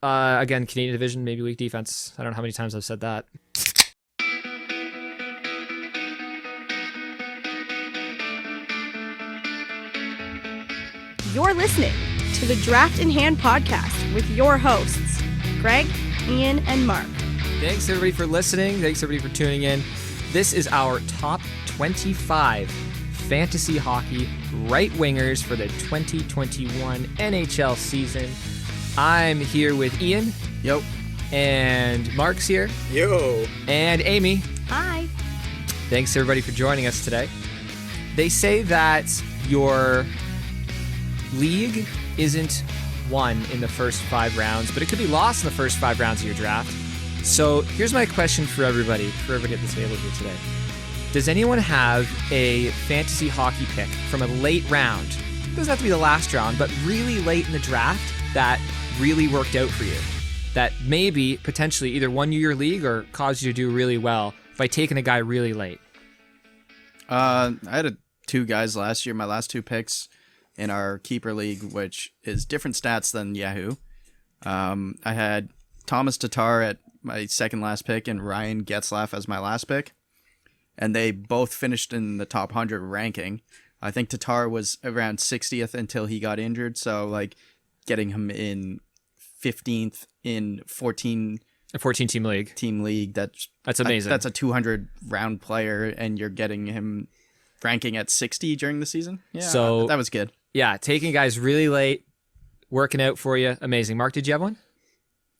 Again, Canadian division, maybe weak defense. I don't know how many times I've said that. You're listening to the Draft in Hand podcast with your hosts, Greg, Ian, and Mark. Thanks, everybody, for listening. Thanks, everybody, for tuning in. This is our top 25 fantasy hockey right wingers for the 2021 NHL season. I'm here with Ian. Yo. And Mark's here. Yo. And Amy. Hi. Thanks, everybody, for joining us today. They say that your league isn't won in the first 5 rounds, but it could be lost in the first 5 rounds of your draft. So here's my question for everybody at this table here today. Does anyone have a fantasy hockey pick from a late round? It doesn't have to be the last round, but really late in the draft that really worked out for you? That maybe potentially either won you your league or caused you to do really well by taking a guy really late? I had 2 guys last year, my last 2 picks in our keeper league, which is different stats than Yahoo. I had Thomas Tatar at my second last pick and Ryan Getzlaf as my last pick. And they both finished in the top 100 ranking. I think Tatar was around 60th until he got injured. So, like, getting him in 15th in a 14-team league. That's amazing. That's a 200-round player, and you're getting him ranking at 60 during the season. Yeah, so that was good. Yeah, taking guys really late, working out for you. Amazing. Mark, did you have one?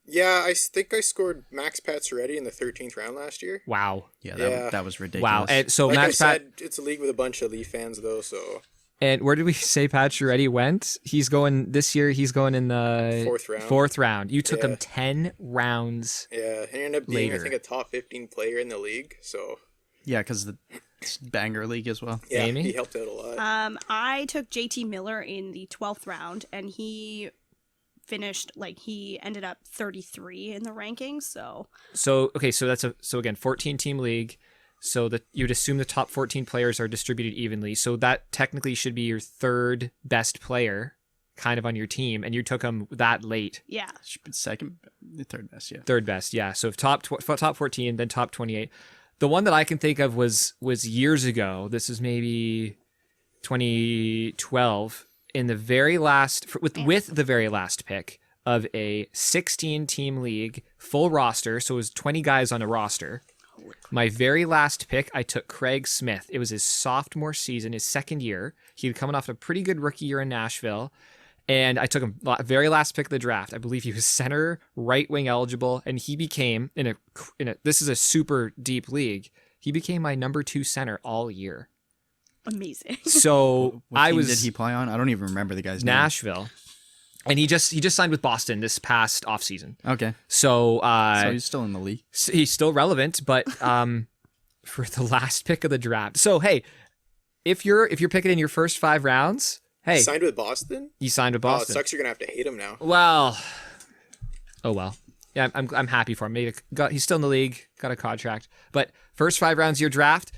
Yeah, I think I scored Max Pacioretty in the 13th round last year. Wow. Yeah, that was ridiculous. Wow. And so like Max I said, it's a league with a bunch of Leaf fans, though, so... And where did we say Pacioretty went? He's going in the 4th round. You took him 10 rounds. Yeah, he ended up being, later. I think, a top 15 player in the league, so... Yeah, because it's banger league as well. Yeah, Amy? he helped out a lot. I took JT Miller in the 12th round, and he finished, he ended up 33 in the rankings, so... So again, 14-team league. So that you'd assume the top 14 players are distributed evenly. So that technically should be your 3rd best player kind of on your team. And you took him that late. Yeah. Second, 3rd best, yeah. 3rd best, yeah. So top 14, then top 28. The one that I can think of was years ago. This is maybe 2012. In the very last, with the very last pick of a 16-team league, full roster. So it was 20 guys on a roster. My very last pick, I took Craig Smith. It was his sophomore season, his 2nd year. He was coming off a pretty good rookie year in Nashville. And I took him very last pick of the draft. I believe he was center, right wing eligible. And he became, this is a super deep league, he became my number 2 center all year. Amazing. So what team did he play on? I don't even remember the guy's name. Nashville. And he just signed with Boston this past offseason. Okay. So he's still in the league. He's still relevant, but for the last pick of the draft. So hey, if you're picking in your first 5 rounds, hey, Signed with Boston? You signed with Oh, it Boston. sucks you're going to have to hate him now. Well. Oh well. Yeah, I'm happy for him. He's still in the league, got a contract. But first 5 rounds of your draft,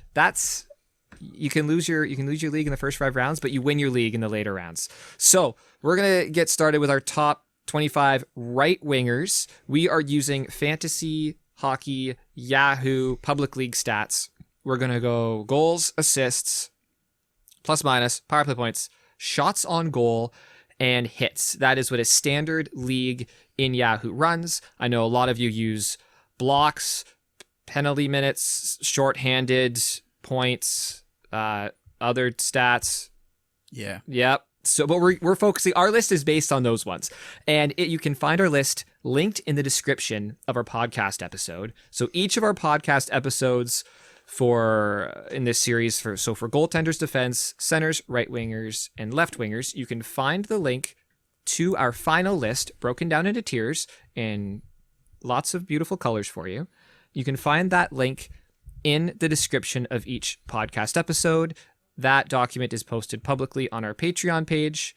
you can lose your league in the first 5 rounds, but you win your league in the later rounds. So we're going to get started with our top 25 right wingers. We are using Fantasy Hockey Yahoo Public League stats. We're going to go goals, assists, plus minus, power play points, shots on goal, and hits. That is what a standard league in Yahoo runs. I know a lot of you use blocks, penalty minutes, shorthanded points, other stats. Yeah. Yep. So, but we're focusing. Our list is based on those ones, and you can find our list linked in the description of our podcast episode. So each of our podcast episodes in this series for goaltenders, defense, centers, right wingers, and left wingers, you can find the link to our final list broken down into tiers in lots of beautiful colors for you. You can find that link in the description of each podcast episode. That document is posted publicly on our Patreon page.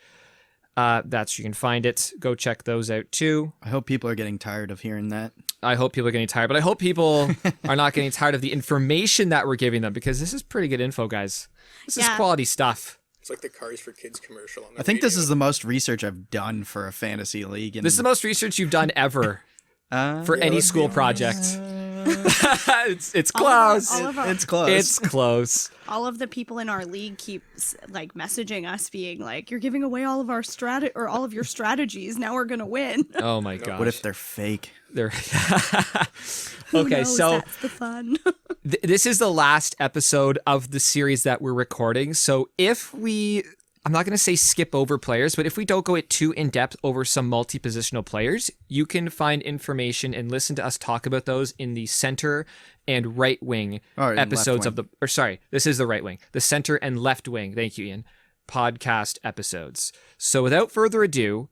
That's you can find it. Go check those out too. I hope people are getting tired of hearing that. I hope people are getting tired, but I hope people are not getting tired of the information that we're giving them, because this is pretty good info, guys. This is quality stuff. It's like the Cars for Kids commercial. On the I think this radio. is the most research I've done for a fantasy league. And, This is the most research you've done ever for any let's school be project. It's All close. of our- It's close. It's close. all of the people in our league keep like messaging us, being like, "You're giving away all of our all of your strategies. Now we're gonna win." Oh my gosh. What if they're fake? They're Who okay, knows? so That's the fun. this is the last episode of the series that we're recording. So if I'm not going to say skip over players, but if we don't go too in depth over some multi-positional players, you can find information and listen to us talk about those in the center and right wing Or in episodes left of this is the right wing, the center and left wing. Thank you, Ian. Podcast episodes. So without further ado,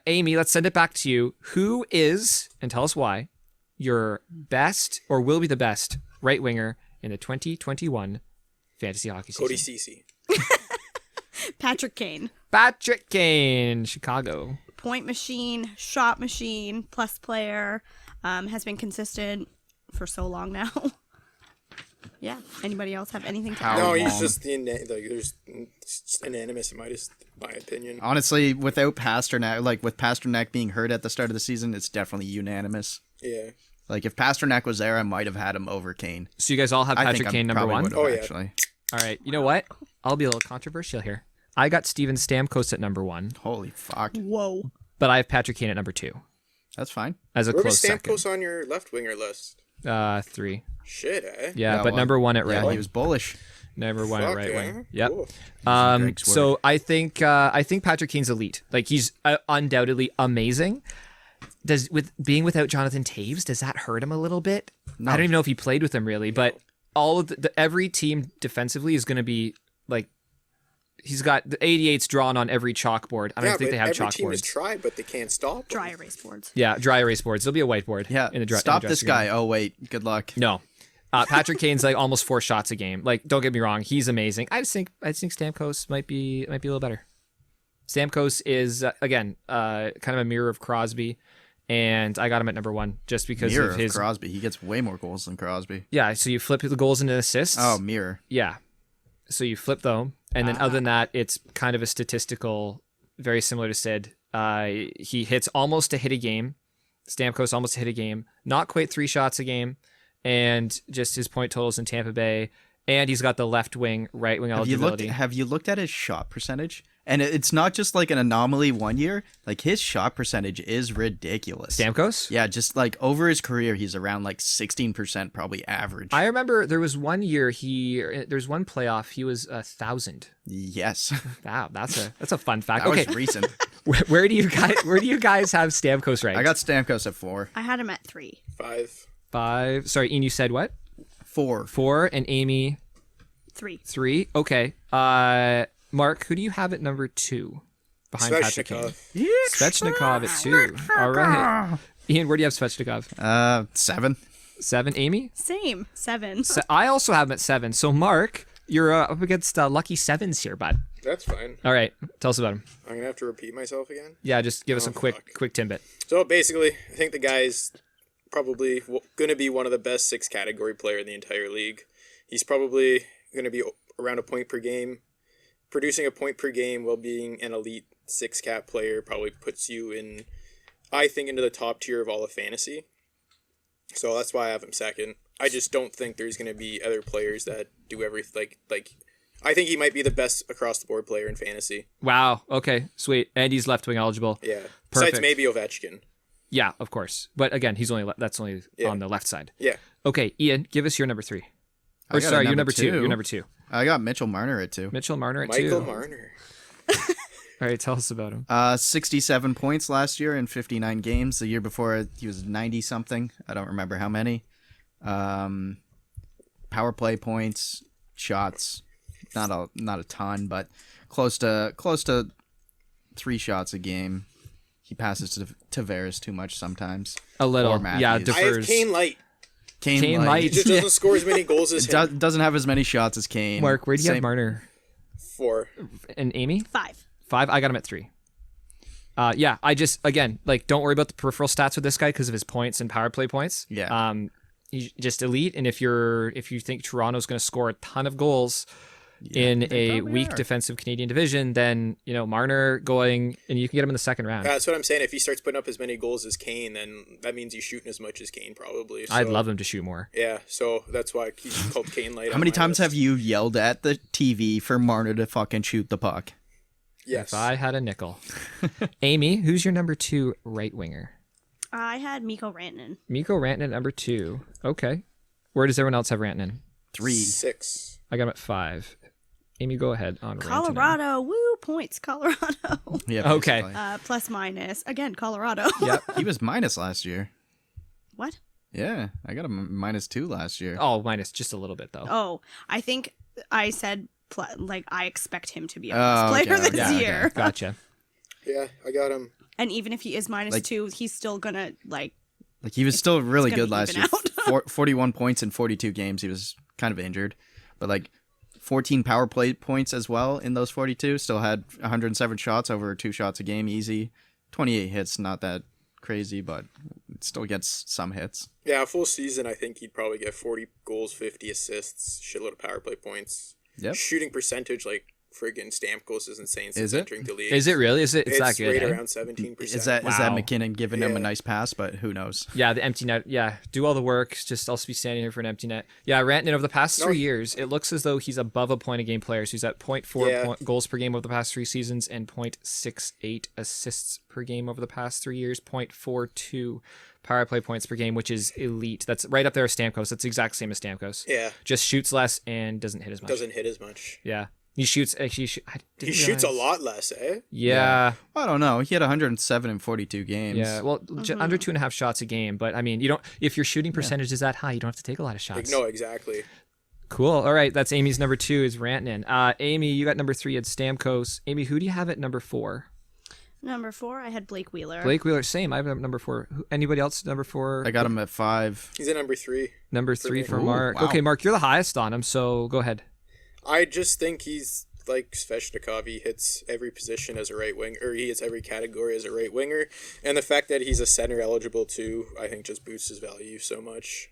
Amy, let's send it back to you. Who is, and tell us why, your best or will be the best right winger in the 2021 fantasy hockey season? Cody Ceci. Patrick Kane, Patrick Kane, Chicago. point machine, shot machine, plus player, has been consistent for so long now. Yeah. Anybody else have anything to How add? No, he's long? just there's it's just unanimous in my opinion. Honestly, without Pasternak, like with Pasternak being hurt at the start of the season, it's definitely unanimous. Yeah. Like if Pasternak was there, I might have had him over Kane. So you guys all have I Patrick think Kane I number probably one? would have, Oh, yeah. actually. All right. You know what? I'll be a little controversial here. I got Steven Stamkos at number one, Holy fuck, Whoa. but I have Patrick Kane at number two that's fine. as a Where close was second. Stamkos on your left winger list? Three. Shit, eh? Yeah, but well, number one at right Yeah, wing. he was bullish. Number one at Fuck, right eh? wing. Yep. Cool. Greg's So word. I think Patrick Kane's elite. Like he's undoubtedly amazing. Being without Jonathan Taves, does that hurt him a little bit? No. I don't even know if he played with him really, but all of every team defensively is going to be like he's got the 88s drawn on every chalkboard. I don't Yeah, think but they have every team has chalkboards. tried, but they can't stop. them. Dry erase boards. Yeah, dry erase boards. There'll be a whiteboard. Yeah, in the stop in the this dressing guy. room. Oh wait, good luck. No. Patrick Kane's like almost 4 shots a game. Like, don't get me wrong, he's amazing. I just think Stamkos might be a little better. Stamkos is again kind of a mirror of Crosby, and I got him at number one just because Mirror of of his. Crosby. He gets way more goals than Crosby. Yeah, so you flip the goals into assists. Oh, mirror. Yeah, so you flip them, and then other than that, it's kind of a statistical, very similar to Sid. He hits almost a hit a game. Stamkos almost a hit a game, not quite 3 shots a game, and just his point totals in Tampa Bay. And he's got the left wing, right wing eligibility. Have you looked at his shot percentage? And it's not just like an anomaly one year. Like his shot percentage is ridiculous. Stamkos? Yeah, just like over his career, he's around like 16% probably average. I remember there was one year there's one playoff he was 1,000. Yes, Wow, that's a fun fact. that Okay, was recent. where do you guys have Stamkos ranked? I got Stamkos at 4. I had him at 3. 5. 5. Sorry, Ian, you said what? 4. 4, and Amy 3. 3. Okay. Mark, who do you have at number 2 behind Patrick Kane? Svechnikov. Svechnikov at 2. All right. Ian, where do you have Svechnikov? 7. 7. Amy? Same. 7. I also have him at 7. So Mark, you're up against lucky 7s here, bud. That's fine. All right, tell us about him. I'm gonna have to repeat myself again. Yeah, just give us a quick tidbit. So basically, I think the guy's probably gonna be one of the best 6 category player in the entire league. He's probably gonna be around a point per game. Producing a point per game while being an elite 6 cap player probably puts you in, I think, into the top tier of all of fantasy. So that's why I have him second. I just don't think there's going to be other players that do everything. Like, I think he might be the best across the board player in fantasy. Wow. Okay. Sweet. And he's left wing eligible. Yeah. Perfect. Besides maybe Ovechkin. Yeah, of course. But again, he's that's only Yeah. on the left side. Yeah. Okay, Ian, give us your number 3. I Or got a sorry, your number number 2. 2. Your number 2. I got Mitchell Marner at 2. Mitchell Marner at Michael 2. Marner. All right, tell us about him. 67 points last year in 59 games. The year before, he was 90 something. I don't remember how many. Power play points, shots, not a ton, but close to 3 shots a game. He passes to Tavares too much sometimes. A little. Or Matthews. Yeah, I I have defers. Kane Light. Kane Light. Light. He just doesn't score as many goals as him. Doesn't have as many shots as Kane. Mark, where do you have Same- Marner? 4. And Amy? 5. 5. I got him at 3. Yeah, I just, again, like, don't worry about the peripheral stats with this guy because of his points and power play points. Yeah. He's just elite, and if you think Toronto's going to score a ton of goals, in they a probably weak are. defensive Canadian division, then Marner going and you can get him in the second round. That's what I'm saying. If he starts putting up as many goals as Kane, then that means he's shooting as much as Kane probably. So, I'd love him to shoot more. Yeah, so that's why he's called Kane light. How many times have you yelled at the TV for Marner to fucking shoot the puck? Yes. If I had a nickel. Amy, who's your number 2 right winger? I had Mikko Rantanen. Mikko Rantanen, number 2. Okay. Where does everyone else have Rantanen? 3. 6. I got him at 5. Amy, go ahead on Rantanen. Colorado, woo, points, Colorado. Yeah. Okay. basically. Plus minus. Again, Colorado. Yep. He was minus last year. What? Yeah, I got him -2 last year. Oh, minus just a little bit though. Oh, I think I said, I expect him to be a Oh, plus player okay, this okay. year. Gotcha. Yeah, I got him. And even if he is minus Like- 2, he's still gonna, Like he was still really gonna good last even year. out. 41 points in 42 games. He was kind of injured, but like 14 power play points as well in those 42. Still had 107 shots, over 2 shots a game, easy. 28 hits, not that crazy, but it still gets some hits. Yeah, a full season, I think he'd probably get 40 goals, 50 assists, shitload of power play points. Yep. Shooting percentage, like friggin' Stamkos is insane since Is it? entering the league. Is it really? It's It's that good? right eh? around 17%. Is that Wow. McKinnon giving him Yeah. a nice pass? But who knows? Yeah, the empty net. Yeah, do all the work. Just I'll be standing here for an empty net. Yeah, Rantanen over the past 3 years, it looks as though he's above a point a game player. So he's at 0.4 Yeah. goals per game over the past 3 seasons and 0.68 assists per game over the past 3 years. 0.42 power play points per game, which is elite. That's right up there with Stamkos. That's the exact same as Stamkos. Yeah, Just shoots less and doesn't hit as much. doesn't hit as much. Yeah, he shoots. Actually, He shoots a lot less, eh? Yeah. I don't know. He had 107 in 42 games. Yeah, well, under 2.5 shots a game, but I mean, you don't. If your shooting percentage is that high, you don't have to take a lot of Like, shots. no, exactly. Cool. All right, that's Amy's number 2 is Rantanen. Amy, you got number 3 at Stamkos. Amy, who do you have at number 4? Number 4, I had Blake Wheeler. Blake Wheeler. Same. I have number 4. Anybody else number 4? I got him at 5. He's at number 3. number 3 me. for Ooh, Mark. wow. Okay, Mark, you're the highest on him, so go ahead. I just think he's like Svechnikov. He hits every position as a right wing, or he hits every category as a right winger. And the fact that he's a center eligible too, I think just boosts his value so much.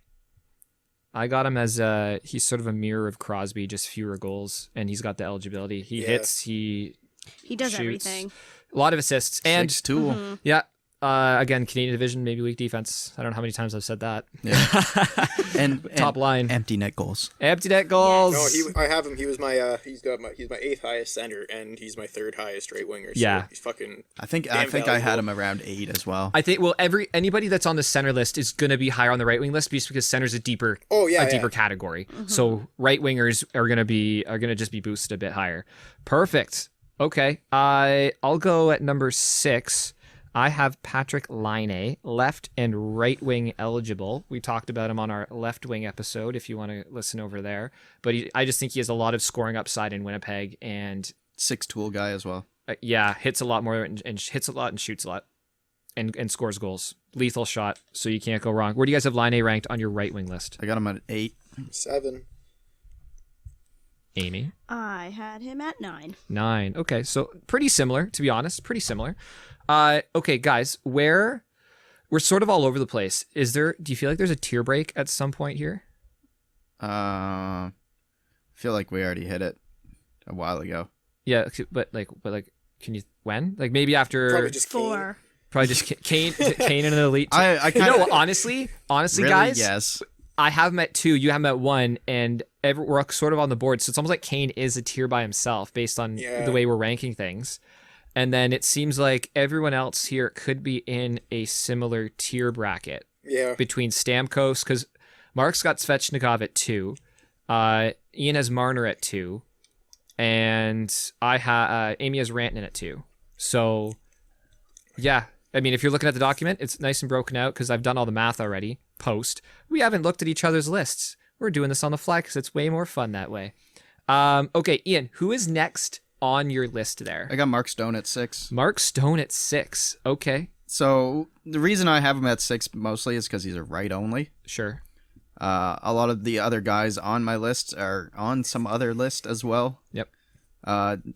I got him as he's sort of a mirror of Crosby, just fewer goals, and he's got the eligibility. He Yeah. hits. He He does shoots. everything. A lot of assists and 6 tool. Mm-hmm. yeah. Again, Canadian division, maybe weak defense. I don't know how many times I've said that. Yeah. and Top line. empty net goals. Empty net goals. No, I have him. He was my he's my 8th highest center, and he's my 3rd highest right winger. So Yeah. he's fucking. I think Damn I had valuable. him around 8 as well. I think anybody that's on the center list is going to be higher on the right wing list just because center's a deeper Yeah. category. So right wingers are going to just be boosted a bit higher. Perfect. Okay. I'll go at number 6. I have Patrick Laine, left and right wing eligible. We talked about him on our left wing episode if you want to listen over there. But I just think he has a lot of scoring upside in Winnipeg and 6 tool guy as well. hits a lot more and hits a lot and shoots a lot and scores goals. Lethal shot, so you can't go wrong. Where do you guys have Laine ranked on your right wing list? I got him at 8. 7. Amy? I had him at 9. 9. Okay, so pretty similar, to be honest. Pretty similar. Okay, guys, we're sort of all over the place. Do you feel like there's a tier break at some point here? I feel like we already hit it a while ago. Yeah, but can you when? Like maybe after Probably just Kane. 4. probably just Kane in an elite. I You kind know, of honestly, really, guys, yes. I have him at 2, you have him at 1, and we're sort of on the board. So it's almost like Kane is a tier by himself based on Yeah. the way we're ranking things. And then it seems like everyone else here could be in a similar tier bracket Yeah. between Stamkos, because Mark's got Svechnikov at 2, Ian has Marner at 2, and I have Amy has Rantanen at 2. So, yeah. I mean, if you're looking at the document, it's nice and broken out because I've done all the math already. Post. We haven't looked at each other's lists. We're doing this on the fly because it's way more fun that way. Okay, Ian, who is next on your list there? I got Mark Stone at 6. Mark Stone at 6. Okay, So the reason I have him at 6 mostly is because he's a right only. sure. A lot of the other guys on my list are on some other list as well. Yep.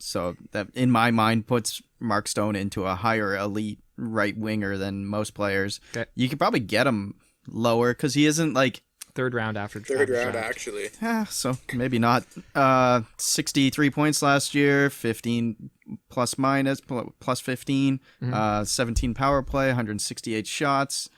So that in my mind puts Mark Stone into a higher elite right winger than most players. Okay. You could probably get him lower because he isn't like Third round after Third round, draft. actually. So maybe not. 63 points last year, 15 plus minus, plus 15, 17 power play, 168 shots,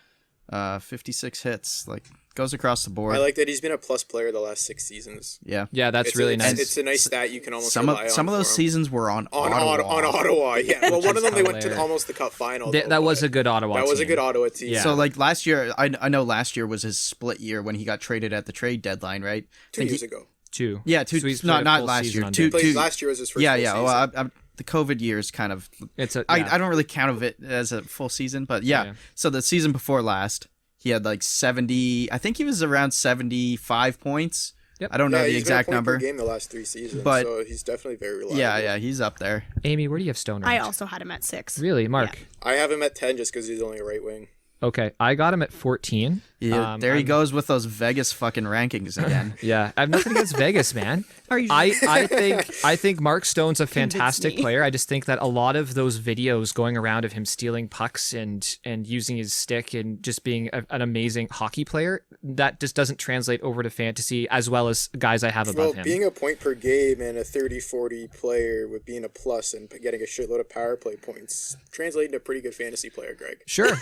56 hits. Like, goes across the board. I like that he's been a plus player the last 6 seasons. Yeah. Yeah, that's really nice. It's a nice stat you can almost Some rely of on those for him. seasons were on on Ottawa. Ottawa. Yeah, well, one of them they went to hilarious. almost the Cup final. That though, was but a good Ottawa That was a team. good Ottawa team. Yeah. So like last year, I know last year was his split year when he got traded at the trade deadline, right? 2 years ago. Two. Yeah, two. So he's played not a full last season year. on Two. Duke. two Last year was his first. yeah, full yeah. season. Well, the COVID years kind of. It's a. I don't really count it as a full season, but yeah. Yeah. So the season before last, he had like 70. I think he was around 75 points. Yep. I don't know Yeah, the he's been a exact point per number. game the last 3 seasons, But- so he's definitely very reliable. Yeah, he's up there. Amy, where do you have Stone I ranked? also had him at 6. Really, Mark? I have him at 10 just because he's only a right wing. Okay, I got him at 14. Yeah, there he I'm- goes with those Vegas fucking rankings again. Yeah, I have nothing against Vegas, man. Are you? I think Mark Stone's a fantastic me. player. I just think that a lot of those videos going around of him stealing pucks and using his stick and just being an amazing hockey player, that just doesn't translate over to fantasy as well as guys I have above Well, him. being a point per game and a 30-40 player with being a plus and getting a shitload of power play points translating to a pretty good fantasy player, Greg. Sure.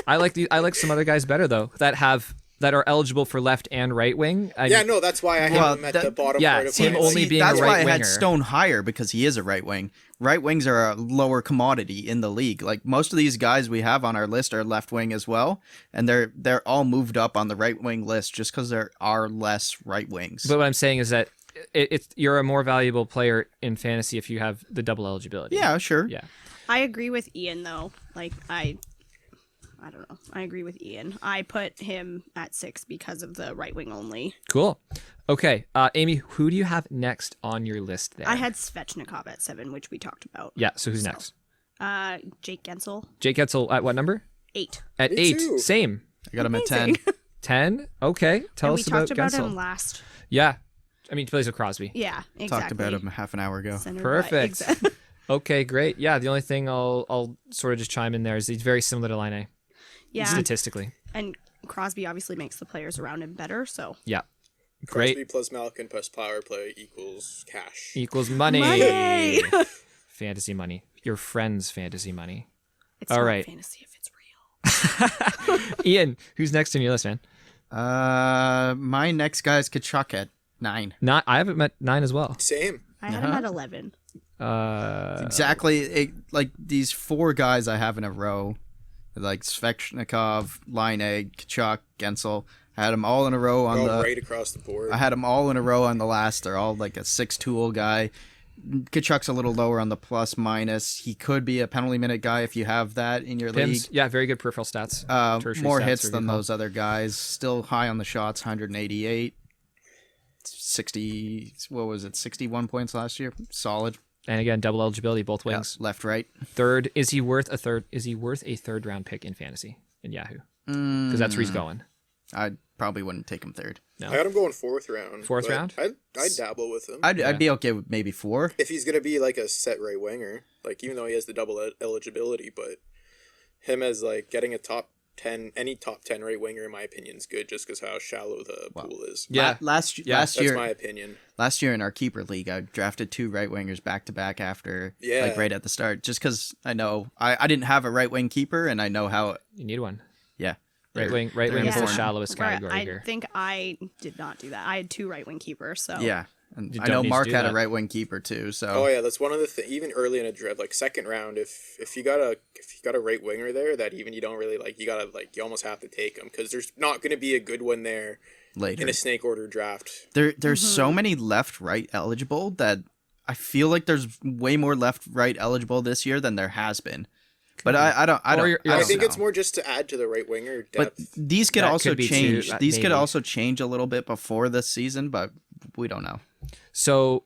I like some other guys better though that are eligible for left and right wing. Yeah, no, that's why I have him at the bottom yeah, part of him my only list. being a that's why right I had winger. Stone higher because he is a right wing. Right wings are a lower commodity in the league. Like most of these guys we have on our list are left wing as well, and they're all moved up on the right wing list just because there are less right wings. But what I'm saying is that you're a more valuable player in fantasy if you have the double eligibility. yeah, sure. Yeah. I agree with Ian though. Like I don't know. I agree with Ian. I put him at 6 because of the right wing only. Cool. Okay, Amy, who do you have next on your list there? I had Svechnikov at 7, which we talked about. Yeah, so who's next? Jake Gensel, Jake Etzel at what number? 8. At Me 8. too. Same. I got him at 10. Amazing. 10? Okay. Tell And we us about talked about Gensel. him last. Yeah. I mean, he plays with Crosby. Yeah, exactly. Talked about him half an hour ago. Center Perfect. right, exactly. Okay, great. Yeah, the only thing I'll sort of just chime in there is he's very similar to Line A Yeah, statistically. and Crosby obviously makes the players around him better. So Yeah. Crosby Great. plus Malkin plus power play equals cash. Equals money. Money! Fantasy money. Your friend's fantasy money. it's All not right. fantasy if it's real. Ian, who's next on your list, man? My next guy is Kachuk at 9. I haven't met 9 as well. Same. I had him at 11. Exactly. Like these 4 guys I have in a row, like Svechnikov, Line A, Kachuk, Gensel. I had them all in a row on All the. right across the board. I had them all in a row on the last. They're all like a 6-tool guy. Kachuk's a little lower on the plus minus. He could be a penalty minute guy if you have that in your league. Pims, yeah, very good peripheral stats. Tertiary More stats hits are than good. those other guys. Still high on the shots, 188. 60, what was it, 61 points last year? Solid. And again, double eligibility, both Yeah, wings. left, right. Third, is he worth a third round pick in fantasy in Yahoo? Because that's where he's going. I probably wouldn't take him third. No. I got him going 4th round. Fourth but round? I'd dabble with him. I'd be okay with maybe 4. if he's gonna be like a set right winger, like even though he has the double eligibility, but him as like getting a top 10, any top 10 right winger in my opinion is good, just because how shallow the pool is. Yeah. Last That's year, my opinion. last year in our keeper league, I drafted 2 right wingers back to back after, Yeah. like right at the start, just because I know I didn't have a right wing keeper, and I know how. You need one. Yeah, Right they're- wing they're is the important. shallowest Right, category I here. think I did not do that. I had 2 right wing keepers. So Yeah, and You I don't know need to Mark do had a that. right wing keeper too. So Oh yeah, that's one of the even early in a draft, like second round, if you got a right winger there that even you don't really like, you almost have to take him because there's not going to be a good one there later, in a snake order draft. there's so many left right eligible that I feel like there's way more left right eligible this year than there has been. But I don't Or you're- I I don't think it's know. more just to add to the right winger But depth. these could That also could be too, change. These could maybe. also change a little bit before this season, but we don't know. So,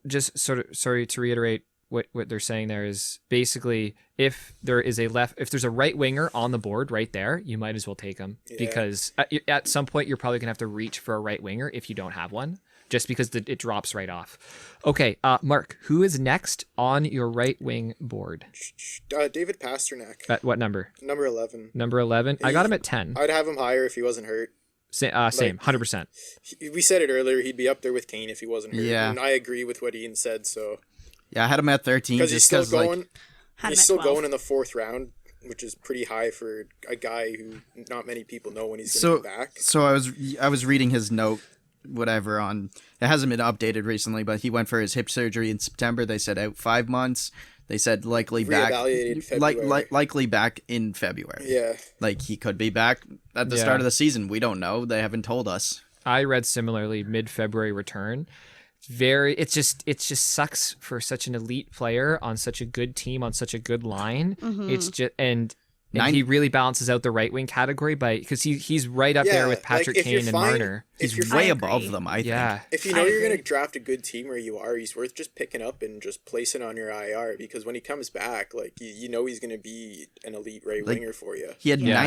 just sort of sorry to reiterate what they're saying there is basically if there's a right winger on the board right there, you might as well take him because at some point you're probably gonna have to reach for a right winger if you don't have one, just because it drops right off. Okay, Mark, who is next on your right wing board? David Pasternak, At what number? number 11. Number 11. I got him at 10. I'd have him higher if he wasn't hurt. Same, 100%. We said it earlier. He'd be up there with Kane if he wasn't hurt. Yeah. And I agree with what Ian said. So Yeah, I had him at 13 because he's just still because going, like Had him he's at still 12. going in the 4th round, which is pretty high for a guy who not many people know when he's going so to be back. so I was reading his note whatever on it hasn't been updated recently, but he went for his hip surgery in September. They said out 5 months. They said likely back Reevaluated February. likely back in February. Yeah. Like he could be back at the Yeah. start of the season. We don't know. They haven't told us. I read similarly mid-February return. It just sucks for such an elite player on such a good team on such a good line. It's just and he really balances out the right wing category because he's right up there Yeah, with Patrick like, if you're Kane and fine- Marner. He's you're way I above agree. them, I think. Yeah, If you know I you're going agree. to draft a good team where you are, he's worth just picking up and just placing on your IR because when he comes back, like you know he's going to be an elite right winger for you. He had Yeah.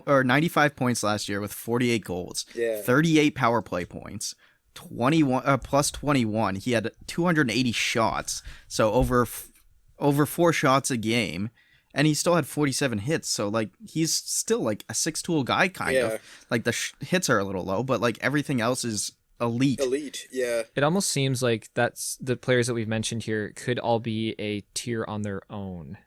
95 points last year with 48 goals. Yeah. 38 power play points. 21 plus 21. He had 280 shots. So over 4 shots a game. And he still had 47 hits, so like he's still like a 6-tool guy kind Yeah. of. Like the hits are a little low, but like everything else is elite. Elite, yeah. it almost seems like that's the players that we've mentioned here could all be a tier on their own.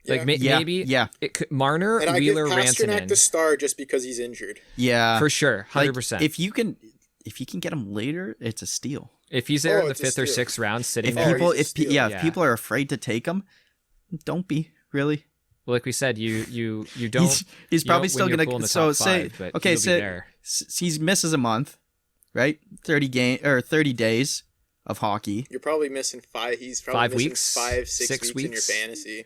Like Yeah. Yeah, maybe yeah. it could Marner, And I give Wheeler, Pasternak Rantanen the star just because he's injured. Yeah, for sure, Like, 100%. If you can get him later, it's a steal. If he's there in the it's a 5th or steal. 6th round, sitting If there, people, he's a if steal. if people are afraid to take him, don't be really. well, like we said, you don't. He's you probably don't still win your gonna. pool in the So top say 5, but okay, he'll be so there. he misses a month, right? 30 days of hockey. You're probably missing 5. He's probably 5 missing weeks? 5, 6 6 weeks in your weeks? fantasy.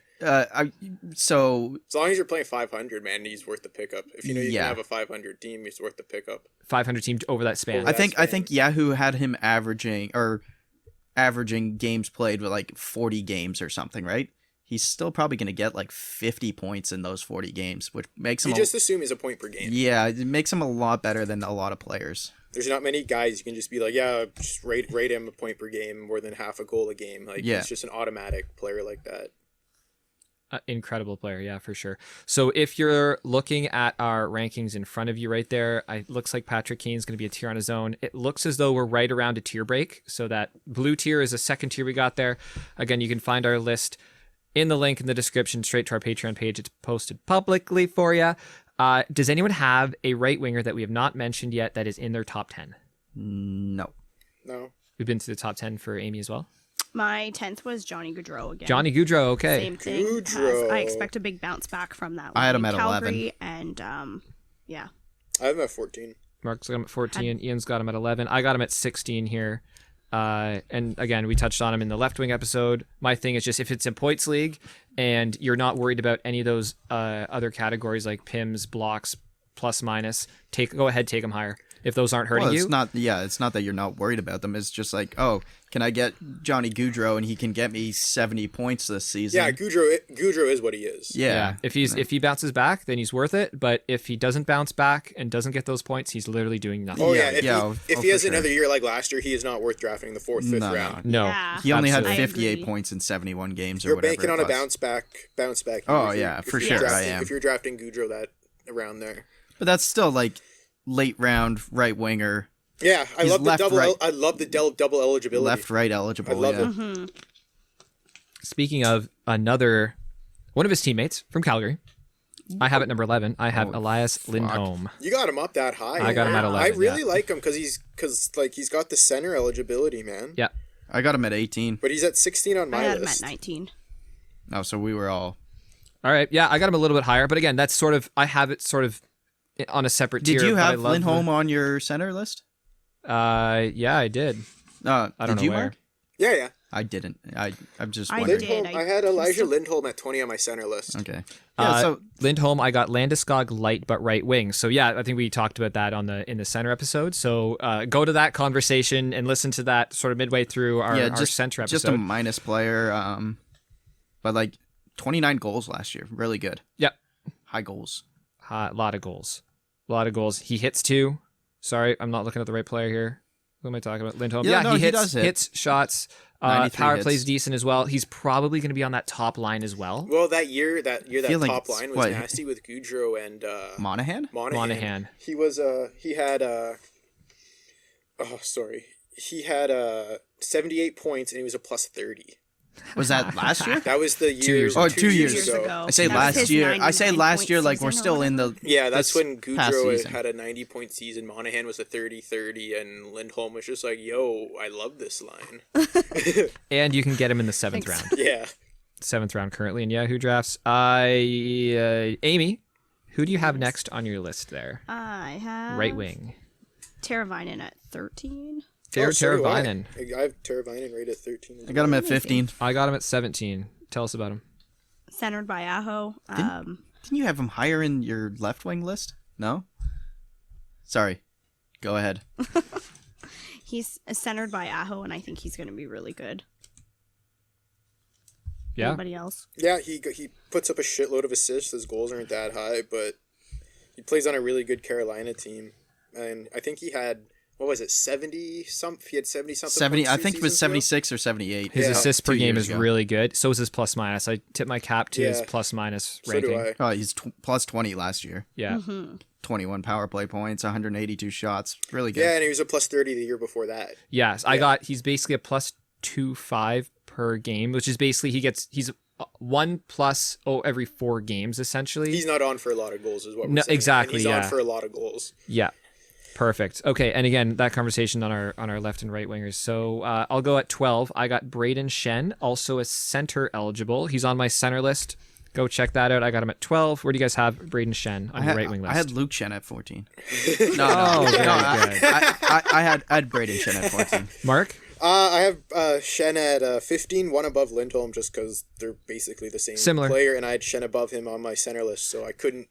So As long as you're playing 500, man, he's worth the pickup. If you know you Yeah. can have a 500 team, he's worth the pickup. 500 team over that span. Over I that think span. Yahoo had him averaging games played with like 40 games or something, right? He's still probably going to get like 50 points in those 40 games, which makes him You just assume he's a point per game. yeah, it makes him a lot better than a lot of players. There's not many guys you can just be like, yeah, just rate him a point per game, more than half a goal a game. Like Yeah. he's just an automatic player like that. Incredible player, yeah, for sure. So if you're looking at our rankings in front of you right there, it looks like Patrick Kane's going to be a tier on his own. It looks as though we're right around a tier break. So that blue tier is a second tier we got there. Again, you can find our list in the link in the description straight to our Patreon page. It's posted publicly for you. Does anyone have a right winger that we have not mentioned yet that is in their top 10? No. No. We've been to the top 10 for Amy as well. My 10th was Johnny Gaudreau again. Johnny Gaudreau, okay. Same thing. Gaudreau. I expect a big bounce back from that. I had one him in at Calgary, and yeah. I have him at 14. Mark's got him at 14. Ian's got him at 11. I got him at 16 here. And again, we touched on him in the left wing episode. My thing is just if it's in points league and you're not worried about any of those other categories like PIMS, blocks, plus minus, go ahead, take them higher. If those aren't hurting Well, you, it's not that you're not worried about them. It's just like, oh, can I get Johnny Gaudreau and he can get me 70 points this season? Yeah, Gaudreau is what he is. Yeah. if he bounces back, then he's worth it. But if he doesn't bounce back and doesn't get those points, he's literally doing nothing. Oh Yeah, yeah, if yeah, he, if oh, he for has sure. another year like last year, he is not worth drafting in the 4th, 5th No, round. No, Yeah. He only absolutely. had I 58 agree. points in 71 games or You're whatever. banking it on a was. bounce back. Oh, year if yeah, you're- for if you're sure, I drafting- am. If you're drafting Gaudreau that around there. But that's still like late round right winger, Yeah, I He's love the left, double. right. I love the double eligibility. left right eligible. I love yeah. it. Speaking of one of his teammates from Calgary, I have at number 11. I have Oh, Elias fuck. Lindholm. You got him up that high. I got him at 11, I really yeah. like him because he's got the center eligibility, man. Yeah. I got him at 18. But he's at 16 on I my had him at list. 19. Oh, so we were all. All right. Yeah, I got him a little bit higher, but again, that's sort of I have it sort of on a separate tier. Did you but I have love Lindholm on your center list? Yeah, I did. No, I don't did know you, where. Mark? Yeah. I didn't. I'm just I wondering. did. Lindholm, I had Elijah Lindholm at 20 on my center list. Okay. Yeah. So Lindholm, I got Landeskog light but right wing. So yeah, I think we talked about that in the center episode. So go to that conversation and listen to that sort of midway through our center episode. just a minus player. But like 29 goals last year, really good. Yep. High goals. A lot of goals. A lot of goals. He hits 2. Sorry, I'm not looking at the right player here. Who am I talking about? Lindholm. Yeah, no, he he hits, does hit. hits shots. 93 Power hits. plays decent as well. He's probably going to be on that top line as well. Well, that year that feel like top it's- line was what? nasty with Goudreau and Monahan? Monahan. He was he had he had 78 points and he was a plus 30. Was that last year? That was the year 2 years Oh, ago. 2 years Years ago. I say That was last his year. I say 99 last point year like we're season or still in the Yeah, that's this when past Goudreau season. had a 90-point season. Monahan was a 30-30, and Lindholm was just like, yo, I love this line. And you can get him in the 7th Thanks. round. Yeah. 7th round currently in Yahoo drafts. Amy, who do you have next on your list there? I have Right wing. Teravainen at 13. Tara So do I. Teravainen. I have Teravainen right at 13. I got him at 15. I got him at 17. Tell us about him. Centered by Aho. Didn't you have him higher in your left wing list? No? Sorry. Go ahead. He's centered by Aho, and I think he's going to be really good. Yeah. Anybody else? Yeah, he puts up a shitload of assists. His goals aren't that high, but he plays on a really good Carolina team. And I think he had, what was it, 70 something? He had 70 something. 70. points I 2 think it was seasons ago? 76 or 78. His Yeah. assists per 2 game years is ago. really good. So is his plus minus. I tip my cap to his Yeah. plus minus So ranking. do I. Oh, he's plus 20 last year. Yeah. 21 power play points, 182 shots. Really good. Yeah, and he was a plus 30 the year before that. Yes. He's basically a plus 2.5 per game, which is basically he's 1 plus every 4 games essentially. He's not on for a lot of goals, is what we're No, saying. exactly, And he's yeah. on for a lot of goals. Yeah. Perfect. Okay, and again, that conversation on our left and right wingers. So I'll go at 12. I got Braden Shen, also a center eligible. He's on my center list. Go check that out. I got him at 12. Where do you guys have Braden Shen on your right wing list? I had Luke Shen at 14. Oh, very good. I had Braden Shen at 14. Mark? I have Shen at 15, one above Lindholm, just because they're basically the same Similar. player, and I had Shen above him on my center list, so I couldn't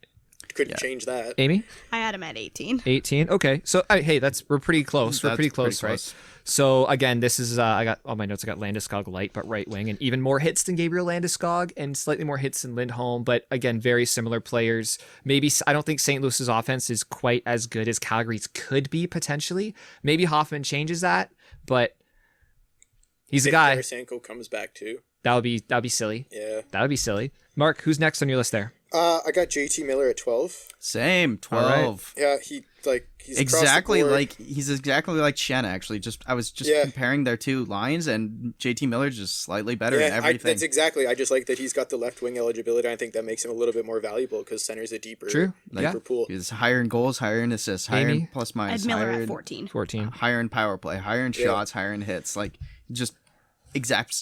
change that. Amy? I had him at 18. 18. Okay. So hey, we're pretty close. We're That's pretty close, pretty right? close. So again, this is I got all my notes. I got Landeskog light, but right wing, and even more hits than Gabriel Landeskog, and slightly more hits than Lindholm. But again, very similar players. Maybe I don't think St. Louis's offense is quite as good as Calgary's could be potentially. Maybe Hoffman changes that, but he's a If guy. Tarasenko comes back too. That would be silly. Yeah. That would be silly. Mark, who's next on your list there? I got JT Miller at 12. Same, 12. Yeah, he's Exactly across the board. he's exactly like Shen actually. I was just Yeah. comparing their two lines, and JT Miller's just slightly better in Yeah, everything. that's exactly. I just like that he's got the left wing eligibility. I think that makes him a little bit more valuable because center's a deeper, True. deeper pool. He's higher in goals, higher in assists, higher Amy? in plus I minus, had Miller higher at in, 14. 14. higher in power play, higher in Yeah. shots, higher in hits. Like just exact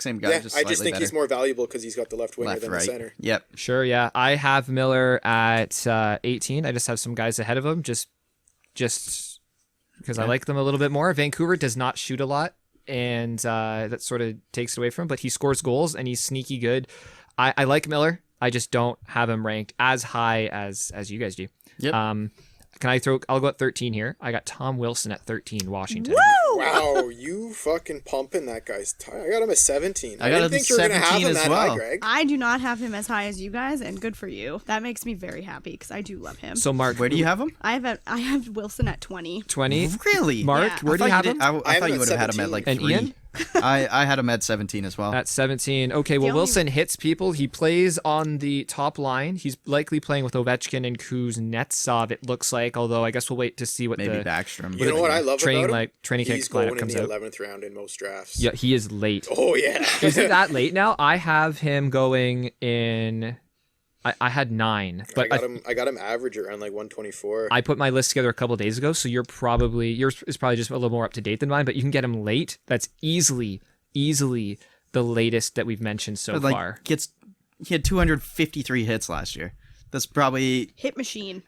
same guy. Yeah, just I slightly just think better. he's more valuable because he's got the left winger left, than right. the center. Yep. Sure, yeah. I have Miller at 18. I just have some guys ahead of him, just because I like them a little bit more. Vancouver does not shoot a lot, and that sort of takes it away from him, but he scores goals, and he's sneaky good. I like Miller. I just don't have him ranked as high as you guys do. Yep. I'll go at 13 here. I got Tom Wilson at 13, Washington. Wow, you fucking pumping that guy's tire. I got him at 17. I I got didn't him think you were going to have 17 him as that well. high, Greg. I do not have him as high as you guys, and good for you. That makes me very happy because I do love him. So Mark, Where do you have him? I have Wilson at 20. 20? Really? Mark, Yeah. where do you have him? I I have thought him you at would have had him at 17. like And 3. Ian? I had him at 17 as well. At 17. Okay, well, only- Wilson hits people. He plays on the top line. He's likely playing with Ovechkin and Kuznetsov, it looks like, although I guess we'll wait to see what Maybe the Backstrom. You know what I love training about him? training He's camp going lineup in comes the out. 11th round in most drafts. Yeah, he is late. Oh, yeah. Is it that late now? I have him going in. I had 9, but I got him average around like 124. I put my list together a couple days ago, so yours is probably just a little more up to date than mine. But you can get him late. That's easily the latest that we've mentioned so But, far. he had 253 hits last year. That's probably Hit machine.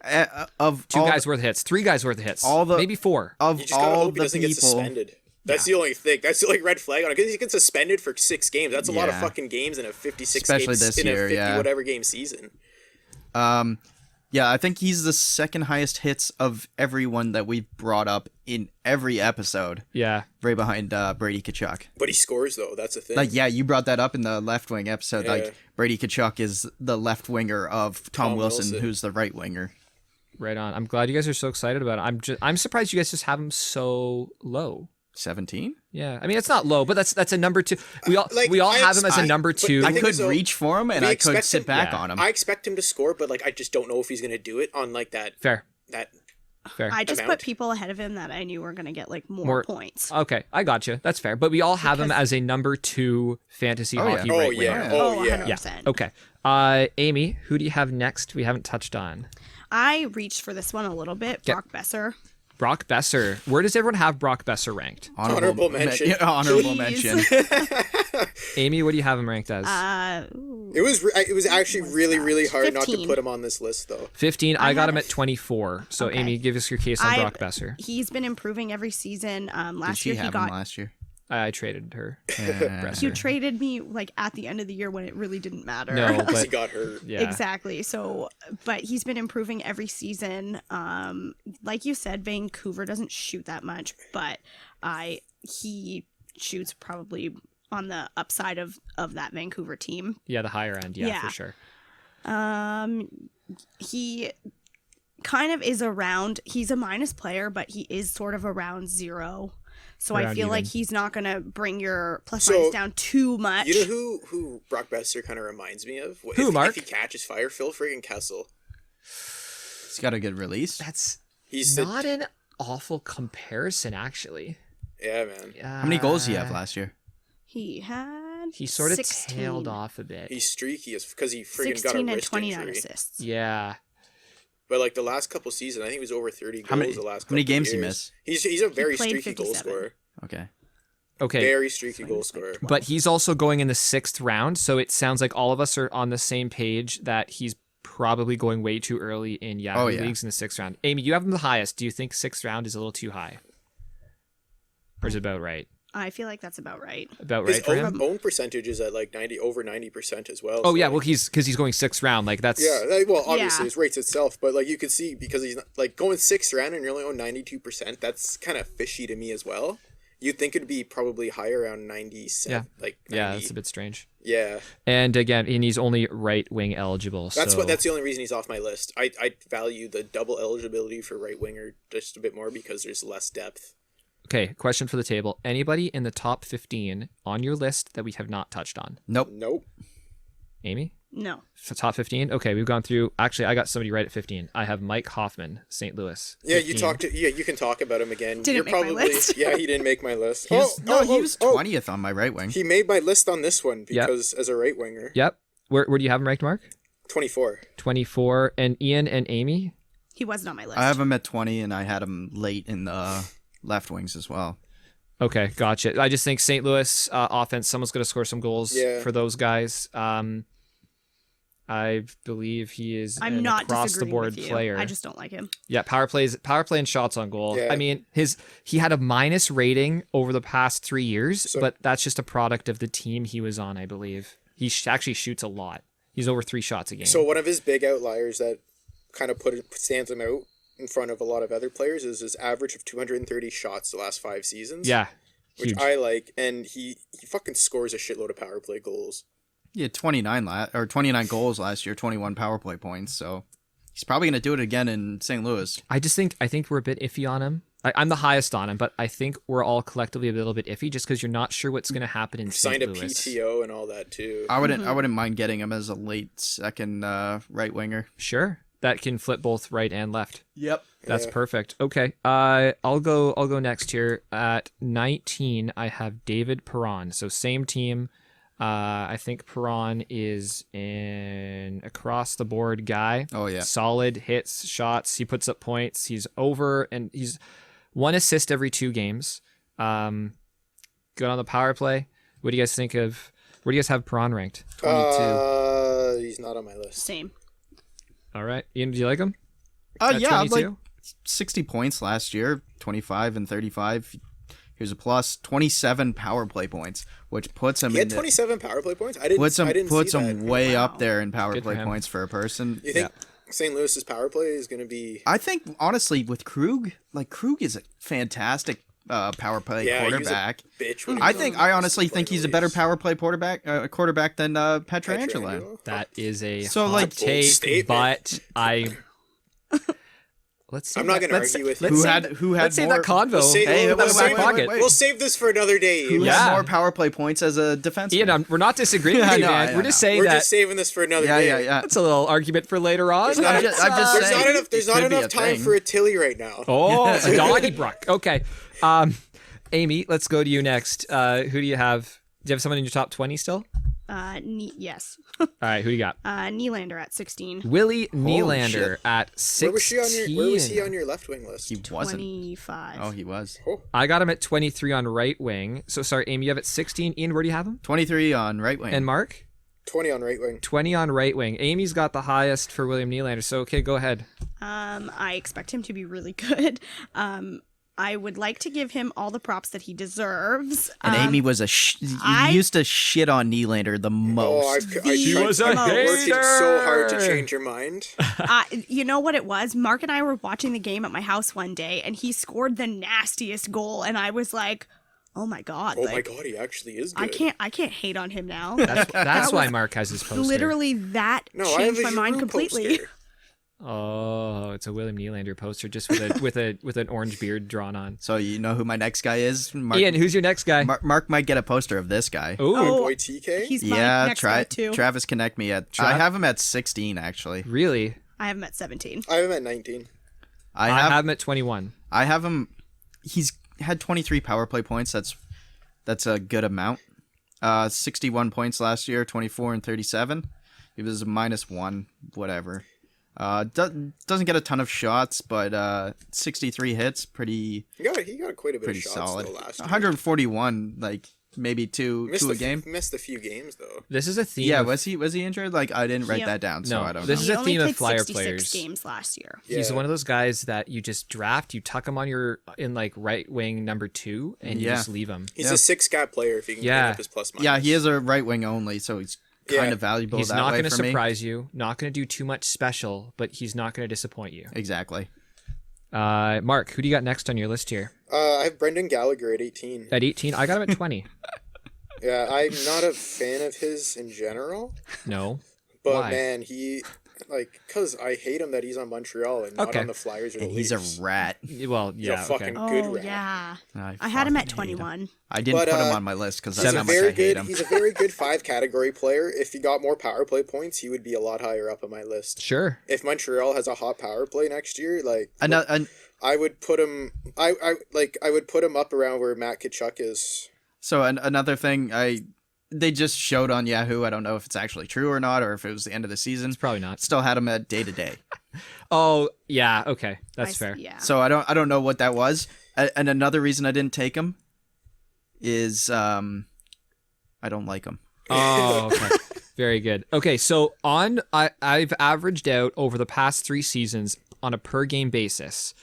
of 2 all guys worth of hits, 3 guys worth of hits, all the- maybe 4. of You just gotta all hope he the doesn't get people. suspended. That's the only thing. That's the only red flag on it. Because he gets suspended for 6 games. That's a lot of Yeah. fucking games in a 56 Especially games, this in year, a 50 yeah. whatever game season. Yeah, I think he's the second highest hits of everyone that we've brought up in every episode, Yeah. right behind Brady Kachuk. But he scores though. That's the thing. Like, yeah, you brought that up in the left wing episode. Yeah. Like, Brady Kachuk is the left winger of Tom Tom Wilson, Wilson. who's the right winger. Right on. I'm glad you guys are so excited about it. I'm surprised you guys just have him so low. 17. Yeah, I mean it's not low, but that's a number 2. We all Like, we all I have him as a expect- number but 2. the I thing could is, though, reach for him and we I could expect sit him- back yeah. on him. I expect him to score, but like I just don't know if he's gonna do it on like that. Fair. That I just amount. put people ahead of him that I knew were going to get like more More- points. Okay, I got you. That's fair. But we all have him Because- as a number 2 fantasy Oh, yeah. hockey Oh right yeah. winger. Oh yeah. 100%. Okay. Amy, who do you have next? We haven't touched on. I reached for this one a little bit. Yep. Brock Besser. Brock Besser. Where does everyone have Brock Besser ranked? Honorable mention. Yeah, honorable Please. mention. Amy, what do you have him ranked as? It was actually really hard not to 15. put him on this list though. 15. I got had him a at 24. So Okay. Amy, give us your case on I- Brock Besser. He's been improving every season. Did Last she year he have him got. last year? I traded her. Yeah. You traded me like at the end of the year when it really didn't matter. No, Because he but got hurt. yeah. Exactly. So, but he's been improving every season. Like you said, Vancouver doesn't shoot that much, but he shoots probably on the upside of that Vancouver team. Yeah, the higher end. Yeah, Yeah. for sure. He kind of is around. He's a minus player, but he is sort of around 0. So I Around feel like even. he's not gonna bring your plus So, minus down too much. You know who Brock Besser kind of reminds me of? Who, Mark? If he catches fire, Phil friggin' Kessel. He's got a good release. That's He's not an awful comparison, actually. yeah, man. How many goals did he have last year? He had He sort of 16. tailed off a bit. He's streaky because he friggin' got a 16 and wrist 29 injury. assists. Yeah. But like the last couple seasons, I think he was over 30 goals How many- the last. how many couple games he years. miss? He's a very played streaky goal 57. scorer. Okay. Okay. Very streaky goal scorer. But he's also going in the 6th round, so it sounds like all of us are on the same page that he's probably going way too early in Yahoo Oh, yeah. leagues in the 6th round. Amy, you have him the highest. Do you think 6th round is a little too high? Or is it about right? I feel like that's about right. About His right for him? own percentage is at like over 90% as well. Oh so, yeah, like, well he's going 6th round. Like that's yeah. Well, obviously Yeah. his rates itself, but like you could see because he's not, like going 6th round and you're only on 92%. That's kind of fishy to me as well. You'd think it'd be probably higher around 97. Yeah. Like 90. yeah, that's a bit strange. Yeah. And again, and he's only right wing eligible. That's so that's the only reason he's off my list. I value the double eligibility for right winger just a bit more because there's less depth. Okay, question for the table. Anybody in the top 15 on your list that we have not touched on? Nope. Nope. Amy? No. So top 15? Okay, we've gone through. Actually, I got somebody right at 15. I have Mike Hoffman, St. Louis. Yeah, you 15. you can talk about him again. Didn't You're make my probably list. yeah, he didn't make my list. He was 20th on my right wing. He made my list on this one Yep. because as a right winger, Yep. Where do you have him ranked, Mark? 24. 24. And Ian and Amy? He wasn't on my list. I have him at 20, and I had him late in the left wings as well. Okay, gotcha. I just think St. Louis offense, someone's going to score some goals Yeah. for those guys. I believe he is I'm an not across the disagreeing board with you. player. I just don't like him. Yeah, power play and shots on goal. Yeah. I mean, he had a minus rating over the past 3 years, So- but that's just a product of the team he was on, I believe. He actually shoots a lot. He's over 3 shots a game. So one of his big outliers that kind of stands him out in front of a lot of other players is his average of 230 shots the last 5 seasons. yeah, Which huge. I like, and he fucking scores a shitload of power play goals. He had 29 goals last year, 21 power play points. So he's probably going to do it again in St. Louis. I think we're a bit iffy on him. I'm the highest on him, but I think we're all collectively a little bit iffy just because you're not sure what's going to happen in Signed St. a Louis. PTO and all that too. I wouldn't mind getting him as a late second right winger. Sure, that can flip both right and left. Yep. That's Yeah. perfect. Okay. I'll go next here. At 19, I have David Perron. So same team. I think Perron is an across the board guy. Oh, yeah. Solid hits, shots. He puts up points. He's over and he's 1 assist every 2 games. Good on the power play. What do you guys think of? Where do you guys have Perron ranked? 22. He's not on my list. Same. All right. Ian, do you like him? At Yeah, 22? like 60 points last year, 25 and 35. Here's a plus 27 power play points, which puts him He had 27 power play points. I didn't see him that. way Wow. up there in power Good for play him. points for a person. You think St. Louis's power play is going to be? I think honestly with Krug, like Krug is a fantastic power play Yeah, he was a quarterback. bitch. When he I was think on I the honestly think he's a better Leafs. power play quarterback than Pietrangelo. Pietrangelo? That is a So, hot like, take, statement. but let's save I'm not that- going to let's- argue with let's you. save who had let's save more, that convo. We'll save- Hey, we'll wait, save- wait, wait, wait. We'll save this for another day. Who Yeah. had more power play points as a defenseman? Ian, we're not disagreeing with I you, know, man. I We're just know. saying We're that just saving this for another yeah, day. yeah, yeah. that's a little argument for later on. There's not, I'm just there's saying, not enough. There's it not could be enough a time thing. for a Tilly right now. Oh, Donnybrook. Okay. Amy, let's go to you next. Who do you have? Do you have someone in your top 20 still? Yes. All right, who do you got? Nylander at 16. Willie Nylander shit. at 16. Where was he on your left wing list? He wasn't. 25. Oh, he was. I got him at 23 on right wing. So sorry, Amy, you have it 16. Ian, where do you have him? 23 on right wing. And Mark? 20 on right wing. 20 on right wing. Amy's got the highest for William Nylander. So okay, go ahead. I expect him to be really good. I would like to give him all the props that he deserves. And Amy was I- used to shit on Nylander the most. Oh, He was a I'm working so hard to hater. change your mind. You know what it was? Mark and I were watching the game at my house one day, and he scored the nastiest goal, and I was like, "Oh my god!" Oh like, my god, he actually is good. I can't hate on him now. That's why Mark has his poster. Literally, that No, I have changed a my mind Giroux completely. poster. Oh, it's a William Nylander poster just with an orange beard drawn on. So you know who my next guy is? Mark, Ian, who's your next guy? Mark might get a poster of this guy. Ooh, My Oh, boy TK. He's my Yeah, next guy too. Travis connect me at. I have him at 16 actually. really? I have him at 17. I have him at 19. I I have have him at 21. I have him. He's had 23 power play points. That's a good amount. 61 points last year, 24 and 37. He was a -1, whatever. Doesn't get a ton of shots, but 63 hits, pretty He got quite a bit pretty of shots solid. though last year. 141, like maybe two a game. Missed a few games though. This is a theme. Yeah, of- was he injured? Like I didn't write He- that down, so No, I don't this know. is He a only theme of played Flyer 66 players. games last year. He's Yeah. one of those guys that you just draft, you tuck him on your in like right wing number 2, and you Yeah. just leave him. He's Yeah. a 6-cat player if he can Yeah. clean up his plus minus. Yeah, he is a right wing only, so he's kind Yeah. of valuable He's that not way going to for me. surprise you, not going to do too much special, but he's not going to disappoint you. Exactly. Mark, who do you got next on your list here? I have Brendan Gallagher at 18. At 18, I got him at 20. Yeah, I'm not a fan of his in general, No. but Why? man, because I hate him that he's on Montreal and not Okay. on the Flyers or the And he's a Leafs. rat. Well, He's a yeah, okay. fucking good Oh rat. yeah, I I had him at fucking hate him. 21. I didn't But, put him on my list because that's He's how a much I very hate good. him. He's a very good 5-category player. If he got more power play points, he would be a lot higher up on my list. Sure. If Montreal has a hot power play next year, like I I would put him. I would put him up around where Matt Tkachuk is. So another thing, they just showed on Yahoo. I don't know if it's actually true or not, or if it was the end of the season. It's probably not. Still had him at day to day. Oh, yeah, okay. That's fair. Yeah. So I don't know what that was. And another reason I didn't take him is I don't like him. Oh, okay. Very good. Okay, so I've averaged out over the past 3 seasons on a per game basis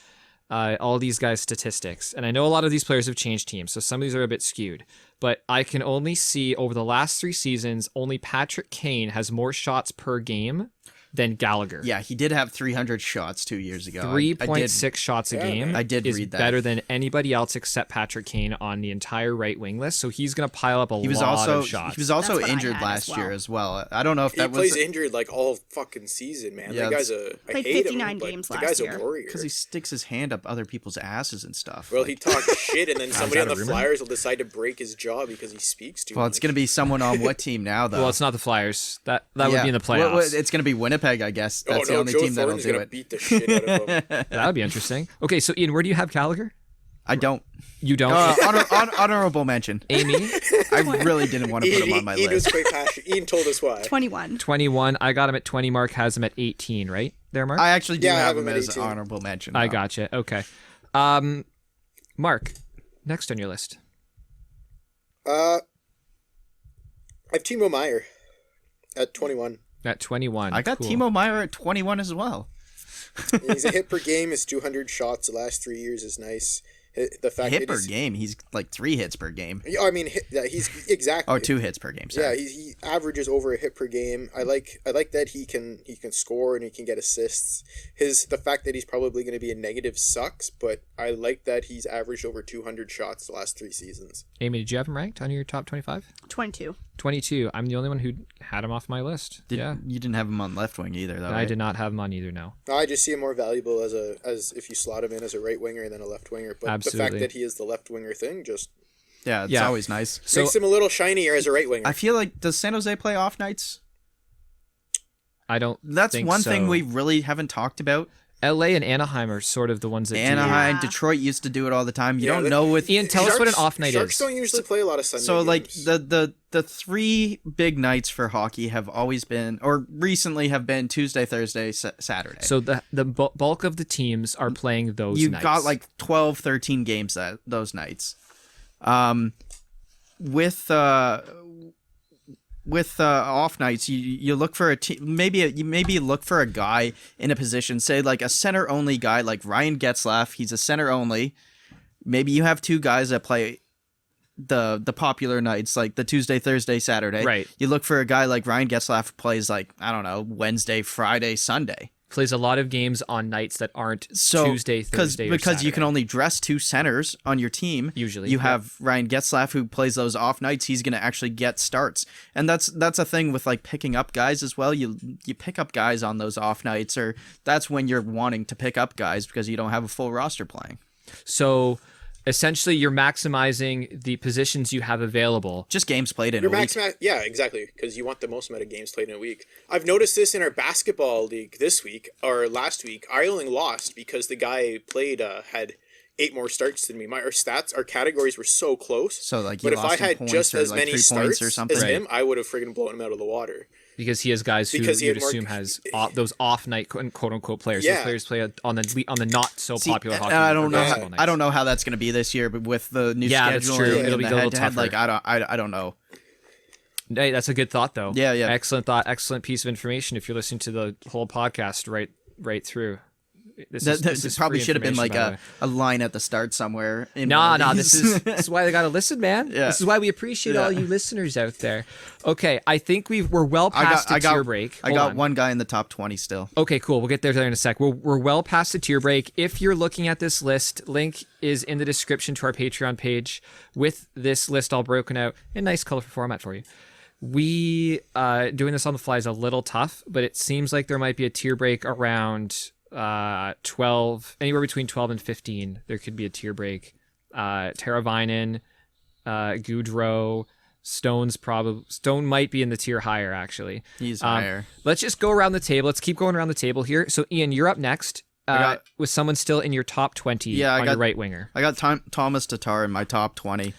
all these guys' statistics. And I know a lot of these players have changed teams, so some of these are a bit skewed. But I can only see over the last 3 seasons, only Patrick Kane has more shots per game than Gallagher. Yeah, he did have 300 shots 2 years ago. 3.6 shots a Yeah, game. man. I did is read that. better than anybody else except Patrick Kane on the entire right wing list. So he's going to pile up a He was lot also of shots. he was also That's what I injured had last as year well. as well. I don't know if He that plays was injured like all fucking season, man. Yeah, that guy's I Played hate 59 him, but games the last guy's year. a warrior. because he sticks his hand up other people's asses and stuff. Well, Like, he talks shit, and then somebody on that the a rumor? Flyers will decide to break his jaw because he speaks too well, much. it's gonna be someone on what team now though? well, it's not the Flyers. That would Yeah. be in the Well, playoffs. it's gonna be Winnipeg, I guess. That's the only Joe team that'll Thornton's do gonna it. beat the shit out of him. That would be interesting. Okay, so Ian, where do you have Gallagher? I don't. You don't. Honorable mention. Amy, I really didn't want to put him on my Ian was list. quite passionate. Ian told us why. 21. 21. I got him at 20. Mark has him at 18, right? There, Mark? I actually do Yeah, I have have him him at as 18. honorable mention. I though. gotcha. Okay. Mark, next on your list. I have Timo Meyer at 21. At 21. I got Cool. Timo Meyer at 21 as well. He's a hit per game. His 200 shots the last 3 years is nice. The fact Hit that per he's, game. He's like 3 hits per game. Yeah, I mean, he's exactly. Oh, 2 hits per game. Yeah, Sorry. he averages over a hit per game. I like that he can score and he can get assists. The fact that he's probably going to be a negative sucks, but I like that he's averaged over 200 shots the last 3 seasons. Amy, did you have him ranked on your top 25? 22. 22. I'm the only one who had him off my list. Yeah. You didn't have him on left wing either, though. I Right? did not have him on either, no. I just see him more valuable as if you slot him in as a right winger than a left winger. But the Absolutely. fact that he is the left winger thing just Yeah, it's Yeah. always nice. So makes him a little shinier as a right winger. I feel like, does San Jose play off nights? I don't That's think one so. thing we really haven't talked about. LA and Anaheim are sort of the ones that do. Anaheim, Yeah. Detroit used to do it all the time. You Yeah, don't but- know with Ian, tell us what an off night Sharks is. don't usually play a lot of Sunday so like games. the three big nights for hockey have always been, or recently have been, Tuesday, Thursday, Saturday. So the bulk of the teams are playing those you nights. got like 12, 13 games those nights. With off nights, you look for a team. Maybe you look for a guy in a position, say like a center only guy like Ryan Getzlaf. He's a center only. Maybe you have two guys that play the popular nights, like the Tuesday, Thursday, Saturday. Right. You look for a guy like Ryan Getzlaf who plays like, I don't know, Wednesday, Friday, Sunday. Plays a lot of games on nights that aren't So Tuesday, Thursday, or because you can Saturday. only dress two centers on your team. Usually, you yeah. have Ryan Getzlaf who plays those off nights. He's going to actually get starts, and that's a thing with like picking up guys as well. You pick up guys on those off nights, or that's when you're wanting to pick up guys because you don't have a full roster playing. So essentially, you're maximizing the positions you have available. Just games played in Your a week. yeah, exactly, because you want the most amount of games played in a week. I've noticed this in our basketball league this week or last week. I only lost because the guy I played had 8 more starts than me. Our categories were so close. So like you But if lost I in had points just or as like many 3 starts points or something. as Right. him, I would have friggin' blown him out of the water. Because he has guys who Because he you'd had more- assume has those off night quote unquote players. Yeah. Those players play on the not so See, popular hockey. I don't or know. basketball nights. I don't know how that's going to be this year, but with the new Yeah, that's scheduling true. and It'll be the a little head-to-head, tougher. like I don't know. Hey, that's a good thought though. Yeah. Excellent thought. Excellent piece of information. If you're listening to the whole podcast right through, this is probably free should have been like information, by the way. a line at the start somewhere. In Nah, one of nah. these. This is why they gotta listen, man. Yeah. This is why we appreciate all Yeah. you listeners out there. Okay, I think we're well past the tier break. I Hold got on. one guy in the top 20 still. Okay, cool. We'll get there in a sec. We're well past the tier break. If you're looking at this list, link is in the description to our Patreon page with this list all broken out in nice colorful format for you. We doing this on the fly is a little tough, but it seems like there might be a tier break around 12, anywhere between 12 and 15. There could be a tier break. Teravainen, Goudreau, Stone might be in the tier higher actually. He's higher. Let's just go around the table. Let's keep going around the table here. So Ian, you're up next. got- With someone still in your top 20 Yeah, I on got- your right winger. I got Thomas Tatar in my top 20.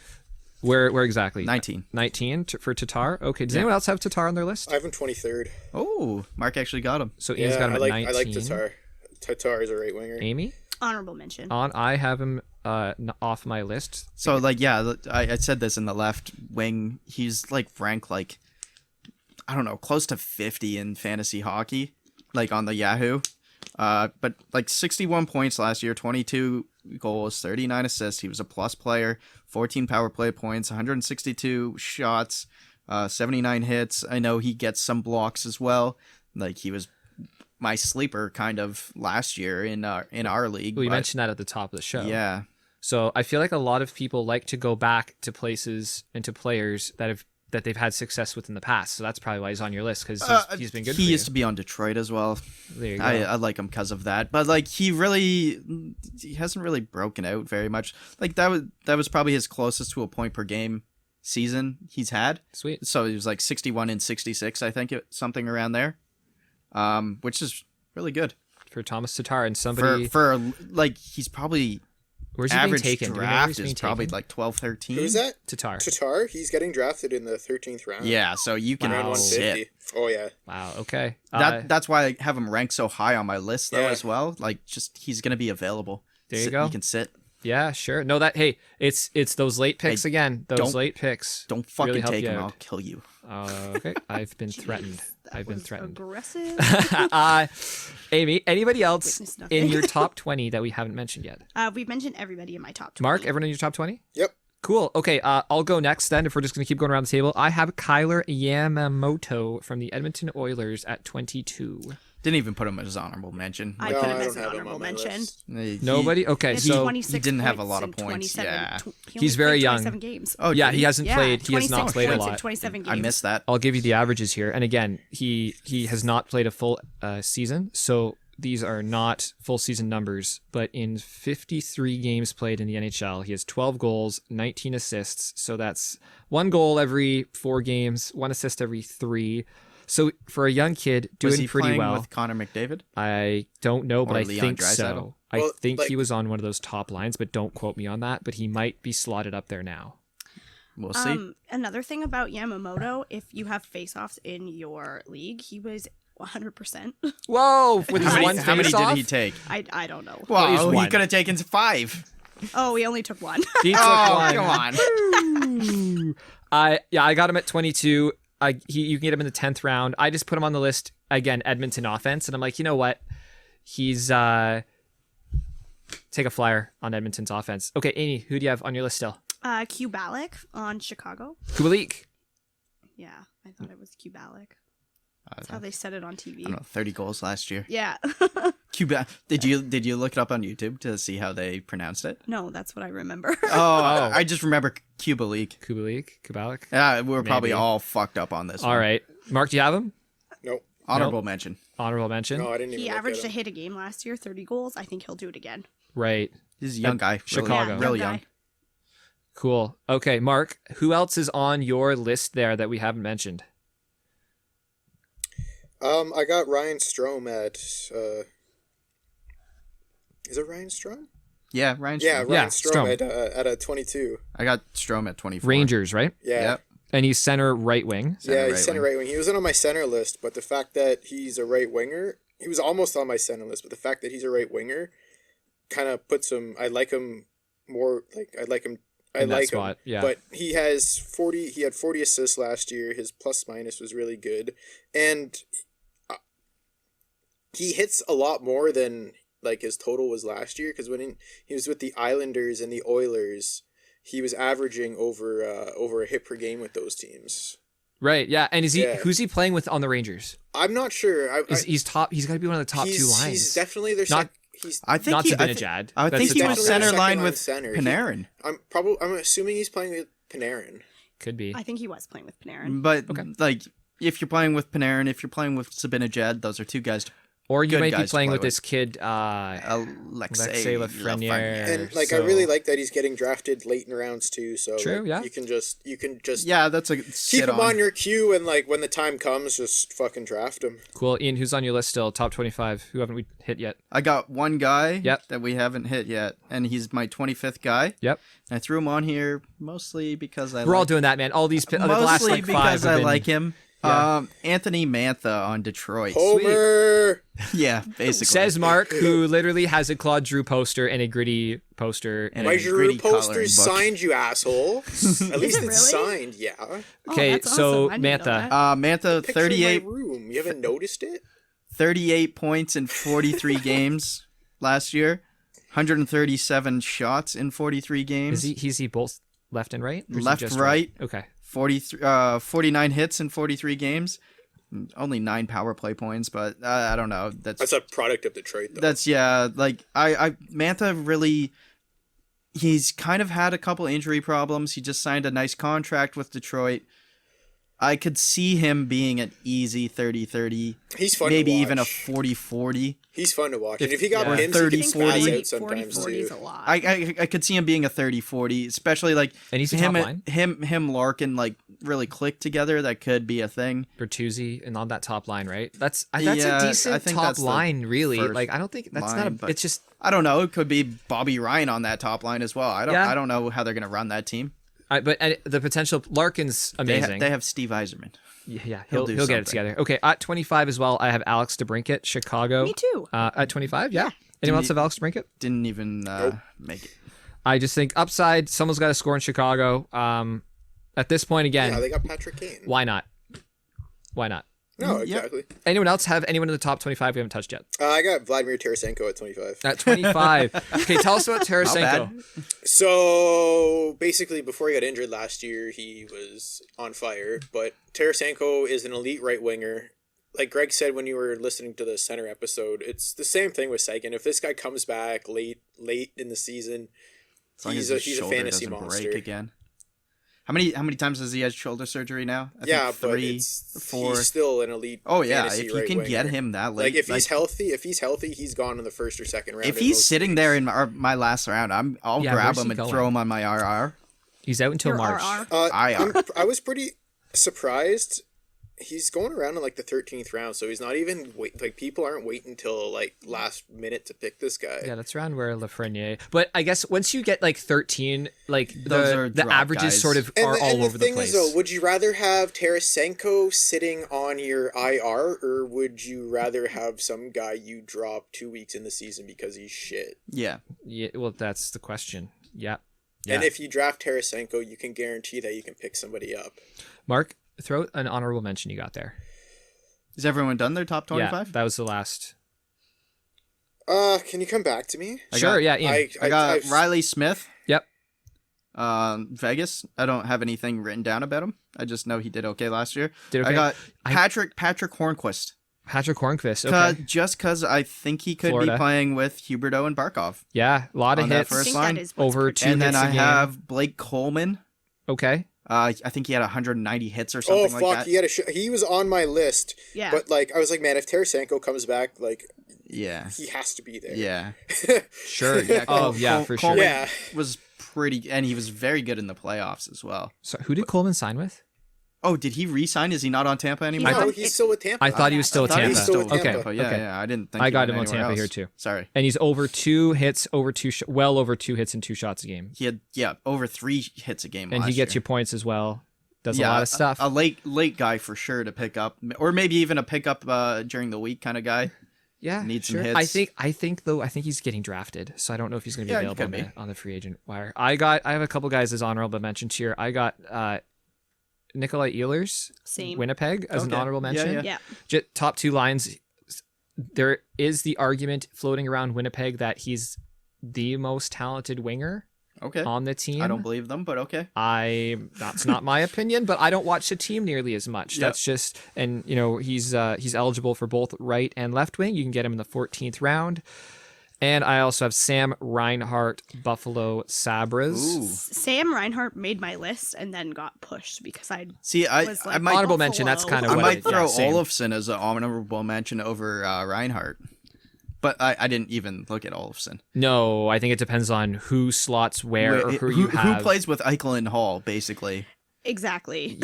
Where exactly? 19. 19 for Tatar. Okay. Does anyone else have Tatar on their list? I have him 23rd. Oh, Mark actually got him. So Ian's got him I at like 19. I like Tatar. Tatar is a right winger. Amy Honorable mention. I have him off my list. So like yeah, I said this in the left wing. He's like ranked like, I don't know, close to 50 in fantasy hockey, like on the Yahoo. But like 61 points last year, 22 goals, 39 assists. He was a plus player, 14 power play points, 162 shots, 79 hits. I know he gets some blocks as well. Like he was my sleeper kind of last year in our league. Well, you but mentioned that at the top of the show. yeah. So I feel like a lot of people like to go back to places and to players that they've had success with in the past. So that's probably why he's on your list because he's been good. He for used you. to be on Detroit as well. There you go. I like him because of that. But like he hasn't really broken out very much. Like that was probably his closest to a point per game season he's had. Sweet. So he was like 61 and 66, I think, something around there. Which is really good For Thomas Tatar and somebody. for like he's probably Where's he being average taken? Do we know where he's draft being is probably taken? like 12, 13. Who's that? Tatar. Tatar. He's getting drafted in the 13th round. Yeah, so you can Around Wow. 150. sit. Oh yeah. Wow. Okay. That's why I have him ranked so high on my list though Yeah. as well. Like just he's gonna be available. There you go. He can sit. Yeah, sure. No, it's those late picks Hey, again. Those don't- late picks. Don't fucking really help take you him. out. I'll kill you. Okay, I've been threatened. That I've been was threatened. Aggressive. Amy, anybody else Witness nothing. in your top 20 that we haven't mentioned yet? We've mentioned everybody in my top 20. Mark, everyone in your top 20? Yep. Cool. Okay, I'll go next then. If we're just going to keep going around the table, I have Kyler Yamamoto from the Edmonton Oilers at 22. Didn't even put him as honorable mention. I No, put him I as don't an have him honorable on my mention. list. Nobody? Okay, It's so 26 he didn't have a points lot of in points, 27 yeah. he He's only very played young. 27 games. Oh, yeah, did he hasn't played. He has not 26 played a points in lot. 27 games. I missed that. I'll give you the averages here. And again, he has not played a full season, so these are not full season numbers. But in 53 games played in the NHL, he has 12 goals, 19 assists. So that's 1 goal every 4 games, 1 assist every 3. So for a young kid, Was doing he pretty playing well. with Connor McDavid? I don't know, but Or I Leon think Draisaitl? so. I Well, think like- he was on one of those top lines, but don't quote me on that. But he might be slotted up there now. We'll see. Another thing about Yamamoto, if you have face-offs in your league, he was 100%. Whoa! With his one How many face-off? did he take? I don't know. Well, least he one. could have taken 5. Oh, he only took one. He took Oh, one. come on. I got him at 22. You can get him in the 10th round. I just put him on the list again. Edmonton offense, and I'm like, you know what? He's take a flyer on Edmonton's offense. Okay, Amy, who do you have on your list still? Q Balak on Chicago. Kubalik. Yeah, I thought it was Q Balak. That's how they said it on TV. I don't know, 30 goals last year. Yeah. Cuba. Did you look it up on YouTube to see how they pronounced it? No, that's what I remember. Oh, I just remember Cuba League. Kubalik. Yeah, we're probably Maybe. all fucked up on this. All one. right, Mark, do you have him? Nope. Honorable mention. Honorable mention. No, I didn't even He look averaged at a him. hit a game last year, 30 goals. I think he'll do it again. Right. He's a young guy. Chicago. Yeah, Real young young. guy. Cool. Okay, Mark, who else is on your list there that we haven't mentioned? I got Ryan Strome at. Is it Ryan Strome? Yeah, Ryan. Yeah, Strome. Ryan Yeah, Strome, Strome. at a 22. I got Strome at 24. Rangers, right? Yeah. Yep. And he's center right wing. Center Yeah, right he's center wing. right wing. He wasn't on my center list, but the fact that he's a right winger, he was almost on my center list, but the fact that he's a right winger kind of puts him. I like him more. Like I like him. I In that like spot, him. yeah. But he has 40. He had 40 assists last year. His plus minus was really good, and he hits a lot more than like his total was last year. Because when he was with the Islanders and the Oilers, he was averaging over a hit per game with those teams. Right. Yeah. And is he? Yeah. Who's he playing with on the Rangers? I'm not sure. He's top. He's got to be one of the top 2 lines. He's definitely their Not- he's. I think Not he, Zibanejad. I That's think the he top was line. center Second line line with center. Panarin. I'm assuming he's playing with Panarin. Could be. I think he was playing with Panarin. But Okay. like, if you're playing with Panarin, if you're playing with Zibanejad, those are 2 guys. Or you good might be guys to playing play with with. this kid, Alexei Lafreniere. Lafreniere. And like so- I really like that he's getting drafted late in rounds too. So True, like, yeah. you can just Yeah, that's a keep sit him on your queue, and like when the time comes, just fucking draft him. Cool. Ian, who's on your list still? Top 25. Who haven't we hit yet? I got one guy Yep. that we haven't hit yet, and he's my 25th guy. Yep. I threw him on here mostly because We're all doing that, man. All these the last mostly like 5 because have I been- like him. Yeah. Anthony Mantha on Detroit. Homer. Yeah, basically. Says Mark, who literally has a Claude Drew poster and a Gritty poster. And My a Giroux gritty poster's coloring book. signed, you asshole. At least it it's really? signed, yeah. Okay, that's so awesome. I didn't know Mantha. that. Mantha, Picture 38, in my room. You haven't noticed it? 38 points in 43 games last year. 137 shots in 43 games. Is he both left and right? Or is he Left, just right. Okay. 49 hits in 43 games. Only 9 power play points, but I don't know. That's a product of Detroit, though. That's yeah. Like I Mantha really. He's kind of had a couple injury problems. He just signed a nice contract with Detroit. I could see him being an easy 30-30, He's fun maybe to watch. even a 40-40. He's fun to watch. And if he got yeah. pins, 30, he can 40. spaz out 40 sometimes, 40 is too. a lot. I could see him being a 30-40, especially like And he's a him top line. him Larkin like really click together. That could be a thing. Bertuzzi and on that top line, right? That's Yeah, a I decent think top that's the line, really. first Like I don't think that's not line, a. but- It's just I don't know. It could be Bobby Ryan on that top line as well. I Yeah. don't know how they're gonna run that team. but the potential. Larkin's They, amazing. they have Steve Eiserman. Yeah, He'll he'll do get it something. together. Okay, at 25 as well, I have Alex DeBrincat, Chicago. Me too. At 25, yeah. Anyone else have Alex DeBrincat? Didn't even make it. I just think upside, someone's got to score in Chicago. At this point, again, Yeah, they got Patrick Kane. why not? Why not? No, Yeah. exactly. Anyone else have anyone in the top 25 we haven't touched yet? I got Vladimir Tarasenko at 25. At 25. Okay, tell us about Not Tarasenko. bad. So basically, before he got injured last year, he was on fire. But Tarasenko is an elite right winger. like Greg said when you were listening to the center episode, it's the same thing with Seguin. If this guy comes back late in the season, As long he's as his he's a shoulder fantasy doesn't monster. break again. How many times has he had shoulder surgery now? I Yeah, think but 3, it's 4. he's still an elite. Oh yeah, fantasy if you right can get winger. him that late, Like if he's healthy, he's gone in the first or second round. if in he's most sitting leagues. there in my last round, I'll Yeah, grab where's him he and throw going? him on my RR. He's out until Your March. RR. I I was pretty surprised. He's going around in like the 13th round, so he's not even like people aren't waiting until like last minute to pick this guy. Yeah, that's around where Lafreniere. But I guess once you get like 13, like Those are the drop averages guys. sort of And are the, all and over the thing the place. is, though, would you rather have Tarasenko sitting on your IR, or would you rather have some guy you drop 2 weeks in the season because he's shit? Yeah. Yeah, well, that's the question. Yeah. And if you draft Tarasenko, you can guarantee that you can pick somebody up. Mark, throw an honorable mention you got there. Is everyone done their top Yeah, 25? that was the last. Can you come back to me? Sure, yeah, Ian. I got I've- Riley Smith. Yep. Vegas. I don't have anything written down about him. I just know he did okay last year. Did okay. I got I- Patrick Hornquist. Patrick Hornquist. Okay. Just because I think he could Florida. be playing with Huberdeau and Barkov. Yeah, a lot of on that hits. I first think line. that is what's Over projected. two And then hits a I game. have Blake Coleman. Okay. I think he had 190 hits or Oh something fuck! like that. He had he was on my list, Yeah. but like I was like, man, if Tarasenko comes back, like Yeah. he has to be there. Yeah. Sure. Yeah. Oh, yeah, for sure. Coleman Yeah. was pretty, and he was very good in the playoffs as well. So who did Coleman sign with? Oh, did he re-sign? Is he not on Tampa anymore? No, on- he's still with Tampa. I thought he was still I at thought he Tampa. was still with Okay. Tampa. Yeah, Okay. yeah. I didn't think I he got went him on anywhere Tampa else. here too. Sorry. And he's over 2 hits, well over 2 hits and 2 shots a game. He had over 3 hits a game. And he last gets year. you points as well. Does Yeah, a lot of stuff. A late guy for sure to pick up, or maybe even a pickup during the week kind of guy. Yeah, Needs some sure. hits. I think he's getting drafted, so I don't know if he's going to be Yeah, he available could be. on the free agent wire. I have a couple guys as honorable mentions here. I got Nikolai Ehlers, Same. Winnipeg, as an Okay. honorable Yeah, mention. yeah. Yeah. Top 2 lines. There is the argument floating around Winnipeg that he's the most talented winger Okay. on the team. I don't believe them, but okay. That's not my opinion, but I don't watch the team nearly as much. Yep. That's just, and you know, he's eligible for both right and left wing. You can get him in the 14th round. And I also have Sam Reinhart, Buffalo Sabres. Ooh. Sam Reinhart made my list and then got pushed because I See, I was like, might Honorable mention, that's Buffalo. kind of I what might it- throw yeah, same. Olofsson as an honorable mention over Reinhardt, but I didn't even look at Olofsson. No, I think it depends on who slots where or who you have. Who plays with Eichel and Hall, basically. exactly.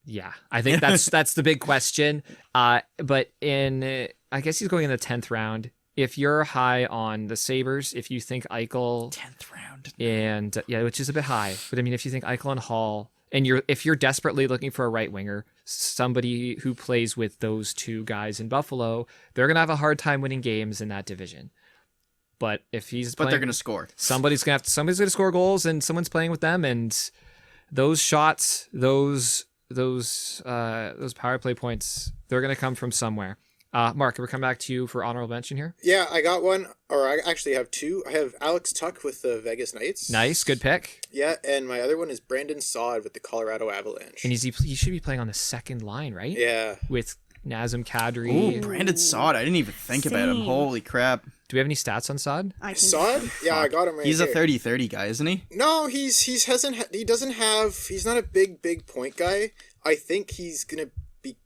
Yeah, I think that's the big question. But I guess he's going in the 10th round. If you're high on the Sabres, if you think Eichel 10th round. and which is a bit high, but I mean, if you think Eichel and Hall, and if you're desperately looking for a right winger, somebody who plays with those 2 guys in Buffalo, they're gonna have a hard time winning games in that division. But if he's But playing, they're going to score. somebody's gonna score goals, and someone's playing with them, and those shots, those power play points, they're gonna come from somewhere. Mark, we're coming back to you for honorable mention here. Yeah, I got one, or I actually have 2. I have Alex Tuck with the Vegas Knights. Nice, good pick. Yeah, and my other one is Brandon Saad with the Colorado Avalanche. And he should be playing on the second line, right? Yeah. With Nazem Kadri. Ooh, Brandon Saad. I didn't even think about him. Same. Holy crap. Do we have any stats on Sod? I can Saad? Yeah, I got him right He's here. a 30-30 guy, isn't he? No, he's not a big point guy. I think he's gonna be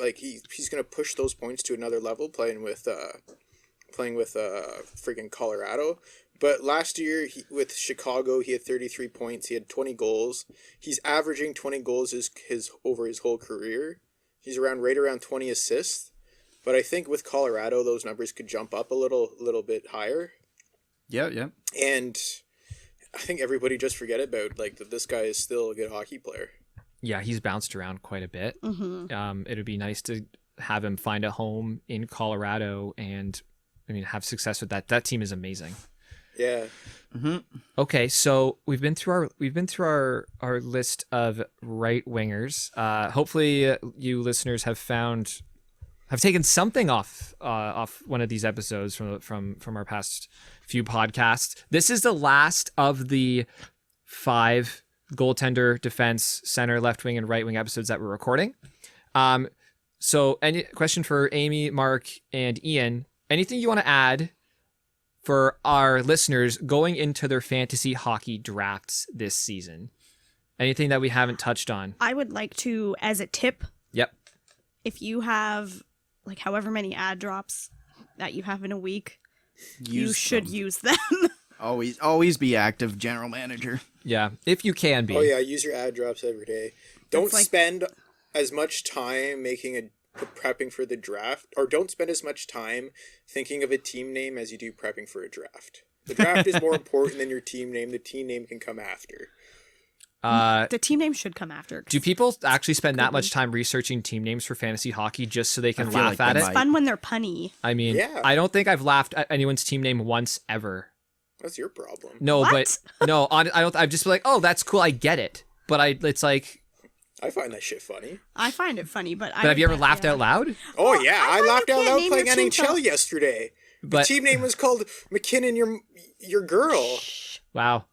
like he's gonna push those points to another level playing with freaking Colorado. But last year with Chicago, he had 33 points. He had 20 goals. He's averaging 20 goals his over his whole career. He's right around 20 assists. But I think with Colorado, those numbers could jump up a little bit higher. Yeah, yeah. And I think everybody just forget about like that this guy is still a good hockey player. Yeah, he's bounced around quite a bit. It would be nice to have him find a home in Colorado and, I mean, have success with that. That team is amazing. Yeah. Okay, so we've been through our list of right wingers. Hopefully, you listeners have taken something off one of these episodes from our past few podcasts. This is the last of the 5 goaltender, defense, center, left wing, and right wing episodes that we're recording. So, any question for Amy, Mark, and Ian? Anything you want to add for our listeners going into their fantasy hockey drafts this season? Anything that we haven't touched on? I would like to, as a tip, Yep. if you have like however many ad drops that you have in a week, you should use them. Always be active, general manager. Yeah, if you can be. Oh yeah, use your ad drops every day. Don't like- spend as much time prepping for the draft, or don't spend as much time thinking of a team name as you do prepping for a draft. The draft is more important than your team name. The team name can come after. The team name should come after. 'Cause Do people actually spend that much time researching team names for fantasy hockey just so they can I feel laugh like at they it? might. it's fun when they're punny. I mean, Yeah. I don't think I've laughed at anyone's team name once ever. That's your problem. No, What? but no, I don't. I've just been like, oh, that's cool. I get it. But it's like, I find that shit funny. I find it funny, but but have you ever laughed out loud? Oh yeah, I I thought laughed you out can't loud name playing your team NHL till- yesterday. The But team name was called McKinnon, your girl. wow.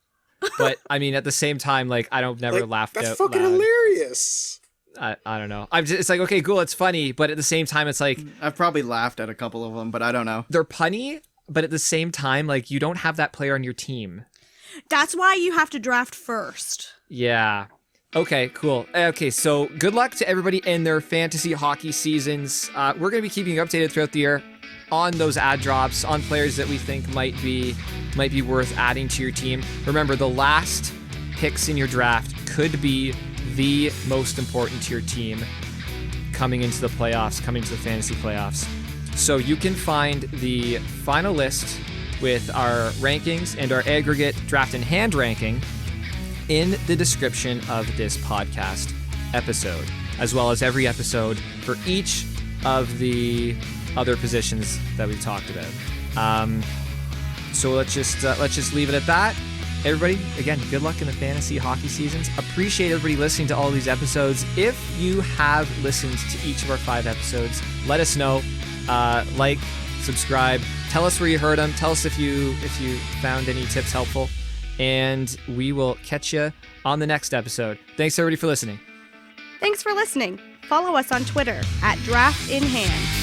But I mean, at the same time, like I don't never Like, laughed that's out fucking loud. hilarious. I don't know. It's like, okay, cool, it's funny, but at the same time, it's like I've probably laughed at a couple of them, but I don't know. they're punny, but at the same time, like you don't have that player on your team. That's why you have to draft first. Yeah. Okay, cool. Okay, so good luck to everybody in their fantasy hockey seasons. We're going to be keeping you updated throughout the year on those ad drops, on players that we think might be worth adding to your team. Remember, the last picks in your draft could be the most important to your team coming into the playoffs, coming to the fantasy playoffs. So you can find the final list with our rankings and our aggregate draft in hand ranking in the description of this podcast episode, as well as every episode for each of the other positions that we've talked about. So let's just leave it at that. Everybody, again, good luck in the fantasy hockey seasons. Appreciate everybody listening to all these episodes. If you have listened to each of our 5 episodes, let us know. Like, subscribe, tell us where you heard them. Tell us if you found any tips helpful. And we will catch you on the next episode. Thanks everybody for listening. Thanks for listening. Follow us on Twitter @DraftInHand.